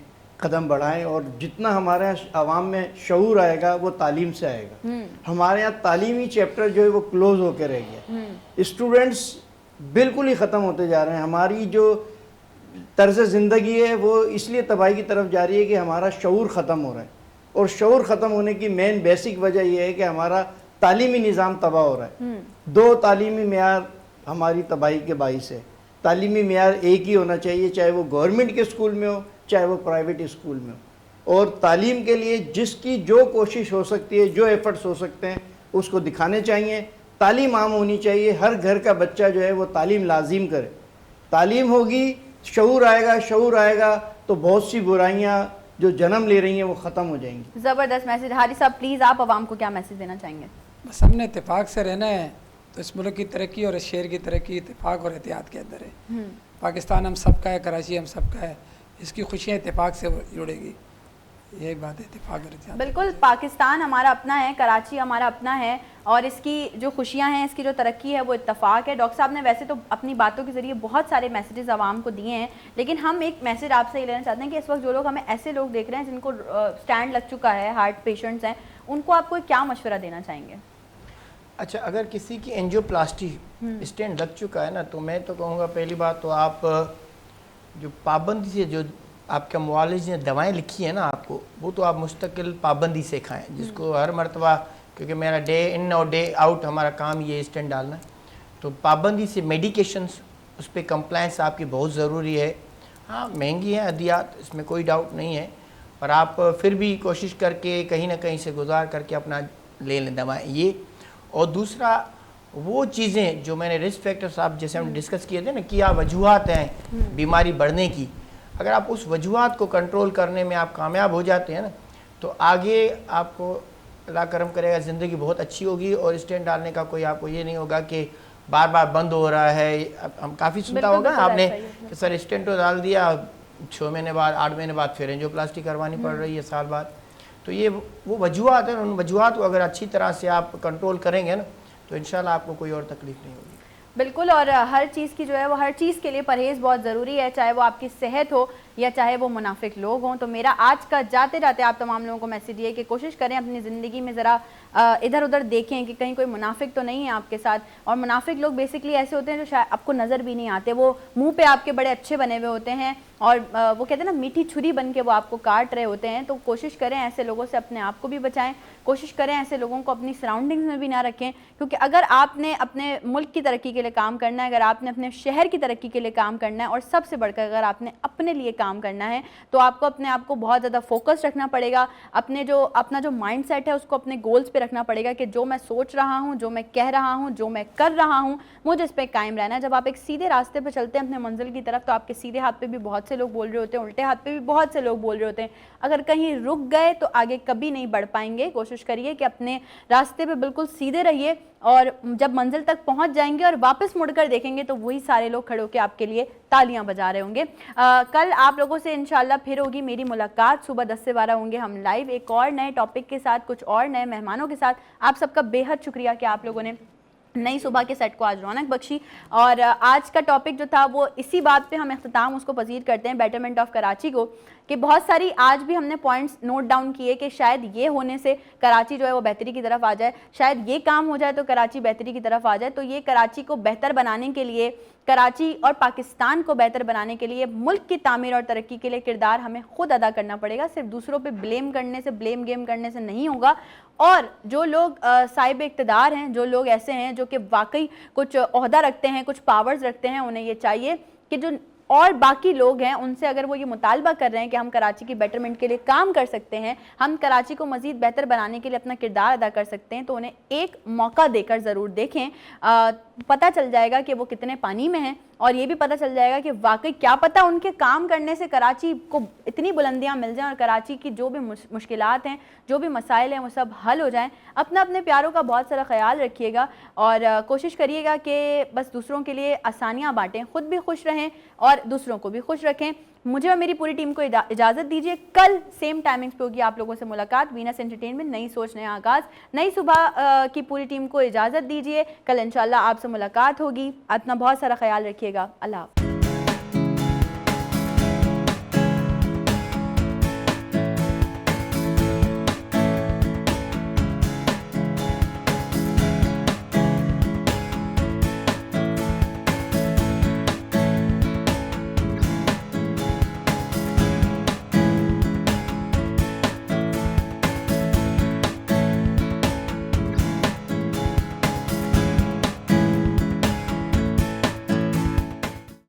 Speaker 3: कदम बढ़ाएं, और जितना हमारे यहाँ आवाम में शऊर आएगा वो तालीम से आएगा। हमारे यहाँ तालीमी चैप्टर जो है वो क्लोज होकर रह गया, स्टूडेंट्स बिल्कुल ही ख़त्म होते जा रहे हैं। हमारी जो तर्ज ज़िंदगी है वो इसलिए तबाही की तरफ जा रही है कि हमारा शऊर ख़त्म हो रहा है, और शऊर ख़त्म होने की मेन बेसिक वजह यह है कि हमारा तालीमी निज़ाम तबाह हो रहा है। दो तालीमी मेयार हमारी तबाही के बाइस है। तालीमी मेयार एक ही होना चाहिए, चाहे वो गवर्नमेंट के स्कूल में हो चाहे वो प्राइवेट स्कूल में हो, और तालीम के लिए जिसकी जो कोशिश हो सकती है, जो एफर्ट्स हो सकते हैं उसको दिखाने चाहिए। तालीम आम होनी चाहिए, हर घर का बच्चा जो है वो तालीम लाजिम करे। तालीम होगी, शऊर आएगा, शऊर आएगा तो बहुत सी बुराइयाँ जो जन्म ले रही हैं वो ख़त्म हो जाएंगी।
Speaker 1: ज़बरदस्त मैसेज। हारिस साहब प्लीज़ आप आवाम को क्या मैसेज देना चाहेंगे?
Speaker 4: बस हमने इत्तेफाक से रहना है, तो इस मुल्क की तरक्की और इस शहर की तरक्की इत्तेफाक और एहतियात के अंदर है। पाकिस्तान हम सबका है, कराची हम सबका है, इसकी खुशियाँ इत्तेफाक से जुड़ेगी, यही बात है, इत्तेफाक और एहतियात।
Speaker 1: बिल्कुल, पाकिस्तान हमारा अपना है, कराची हमारा अपना है, और इसकी जो खुशियां हैं, इसकी जो तरक्की है वो इत्तफाक है। डॉक्टर साहब ने वैसे तो अपनी बातों के ज़रिए बहुत सारे मैसेजेस आवाम को दिए हैं, लेकिन हम एक मैसेज आपसे ये लेना चाहते हैं कि इस वक्त जो लोग हमें ऐसे लोग देख रहे हैं जिनको स्टैंड लग चुका है, हार्ट पेशेंट्स हैं, उनको आपको क्या मशवरा देना चाहेंगे?
Speaker 2: अच्छा, अगर किसी की एंजियोप्लास्टी स्टेंट लग चुका है ना, तो मैं तो कहूँगा पहली बात तो आप जो पाबंदी से जो आपका मुआलिज ने दवाएं लिखी है ना आपको, वो तो आप मुस्तकिल पाबंदी से खाएं, जिसको हर मरतबा, क्योंकि मेरा डे इन और डे आउट हमारा काम ये स्टेंट डालना है, तो पाबंदी से मेडिकेशंस उस पर कंप्लायंस आपकी बहुत ज़रूरी है। हाँ, महंगी है अदियात, इसमें कोई डाउट नहीं है, पर आप फिर भी कोशिश करके कहीं ना कहीं से गुजार करके अपना ले लें दवाएँ ये। और दूसरा, वो चीज़ें जो मैंने रिस्क फैक्टर्स आप जैसे हम डिस्कस किए थे ना, क्या वजूहात हैं बीमारी बढ़ने की, अगर आप उस वजूहात को कंट्रोल करने में आप कामयाब हो जाते हैं ना, तो आगे आपको अल्लाह करम करेगा, ज़िंदगी बहुत अच्छी होगी। और स्टेंट डालने का कोई आपको ये नहीं होगा कि बार बार बंद हो रहा है। अब हम काफ़ी सुनता होगा आपने कि सर स्टेंट तो डाल दिया, 6 महीने बाद 8 महीने बाद फिर एंजियोप्लास्टी करवानी पड़ रही है, साल बाद। तो ये वो वजूहात है, उन वजूहात को अगर अच्छी तरह से आप कंट्रोल करेंगे ना, तो इंशाल्लाह आपको कोई और तकलीफ नहीं होगी।
Speaker 1: बिल्कुल, और हर चीज़ की जो है वो हर चीज़ के लिए परहेज़ बहुत ज़रूरी है, चाहे वो आपकी सेहत हो या चाहे वो मुनाफिक लोग हों। तो मेरा आज का जाते जाते आप तमाम लोगों को मैसेज ये कि कोशिश करें अपनी ज़िंदगी में ज़रा इधर उधर देखें कि कहीं कोई मुनाफिक तो नहीं है आपके साथ। और मुनाफिक लोग बेसिकली ऐसे होते हैं जो शायद आपको नज़र भी नहीं आते, वो मुंह पे आपके बड़े अच्छे बने हुए होते हैं, और वो कहते हैं ना मीठी छुरी बन के वो आपको काट रहे होते हैं। तो कोशिश करें ऐसे लोगों से अपने आप को भी बचाएं, कोशिश करें ऐसे लोगों को अपनी सराउंडिंग्स में भी ना रखें, क्योंकि अगर आपने अपने मुल्क की तरक्की के लिए काम करना है, अगर आपने अपने शहर की तरक्की के लिए काम करना है, और सबसे बढ़कर अगर आपने अपने लिए काम करना है, तो आपको अपने आप को बहुत ज़्यादा फोकस रखना पड़ेगा। अपना जो माइंड सेट है उसको अपने गोल्स पे रखना पड़ेगा कि जो मैं सोच रहा हूँ, जो मैं कह रहा हूँ, जो मैं कर रहा हूँ, मुझे इस पर कायम रहना है। जब आप एक सीधे रास्ते पर चलते हैं अपने मंजिल की तरफ, तो आपके सीधे हाथ पे भी बहुत से लोग बोल रहे होते हैं, उल्टे हाथ पे भी बहुत से लोग बोल रहे होते हैं। अगर कहीं रुक गए तो आगे कभी नहीं बढ़ पाएंगे। कोशिश करिए कि अपने रास्ते पे बिल्कुल सीधे रहिए, और जब मंजिल तक पहुंच जाएंगे और वापस मुड़कर देखेंगे तो वही सारे लोग खड़े होकर आपके लिए तालियां बजा रहे होंगे। कल आप लोगों से इंशाल्लाह फिर होगी मेरी मुलाकात, सुबह 10 से 12 होंगे हम लाइव एक और नए टॉपिक के साथ, कुछ और नए मेहमानों के साथ। आप सबका बेहद शुक्रिया कि आप लोगों ने नई सुबह के सेट को आज रौनक बख्शी। और आज का टॉपिक जो था वो इसी बात पे हम इख्तिताम उसको पसीर करते हैं, बेटरमेंट ऑफ कराची को, कि बहुत सारी आज भी हमने पॉइंट्स नोट डाउन किए कि शायद ये होने से कराची जो है वो बेहतरी की तरफ आ जाए, शायद ये काम हो जाए तो कराची बेहतरी की तरफ आ जाए। तो ये कराची को बेहतर बनाने के लिए, कराची और पाकिस्तान को बेहतर बनाने के लिए, मुल्क की तामीर और तरक्की के लिए किरदार हमें खुद अदा करना पड़ेगा। सिर्फ दूसरों पे ब्लेम करने से, ब्लेम गेम करने से नहीं होगा। और जो लोग साहिब इक़्तिदार हैं, जो लोग ऐसे हैं जो कि वाकई कुछ ओहदा रखते हैं, कुछ पावर्स रखते हैं, उन्हें ये चाहिए कि जो और बाकी लोग हैं उनसे अगर वो ये मुतालबा कर रहे हैं कि हम कराची की बेटरमेंट के लिए काम कर सकते हैं, हम कराची को मज़ीद बेहतर बनाने के लिए अपना किरदार अदा कर सकते हैं, तो उन्हें एक मौका देकर ज़रूर देखें। पता चल जाएगा कि वो कितने पानी में हैं, और ये भी पता चल जाएगा कि वाकई क्या पता उनके काम करने से कराची को इतनी बुलंदियां मिल जाएं और कराची की जो भी मुश्किलात हैं, जो भी मसाइल हैं, वो सब हल हो जाएं। अपना अपने प्यारों का बहुत सारा ख्याल रखिएगा और कोशिश करिएगा कि बस दूसरों के लिए आसानियाँ बांटें, ख़ुद भी खुश रहें और दूसरों को भी खुश रखें। मुझे और मेरी पूरी टीम को इजाज़त दीजिए। कल सेम टाइमिंग्स पे होगी आप लोगों से मुलाकात। वीनस एंटरटेनमेंट, नई सोच नया आगाज़, नई सुबह की पूरी टीम को इजाज़त दीजिए। कल इंशाल्लाह आपसे मुलाकात होगी। अपना बहुत सारा ख्याल रखिएगा। अल्लाह हाफ़िज़।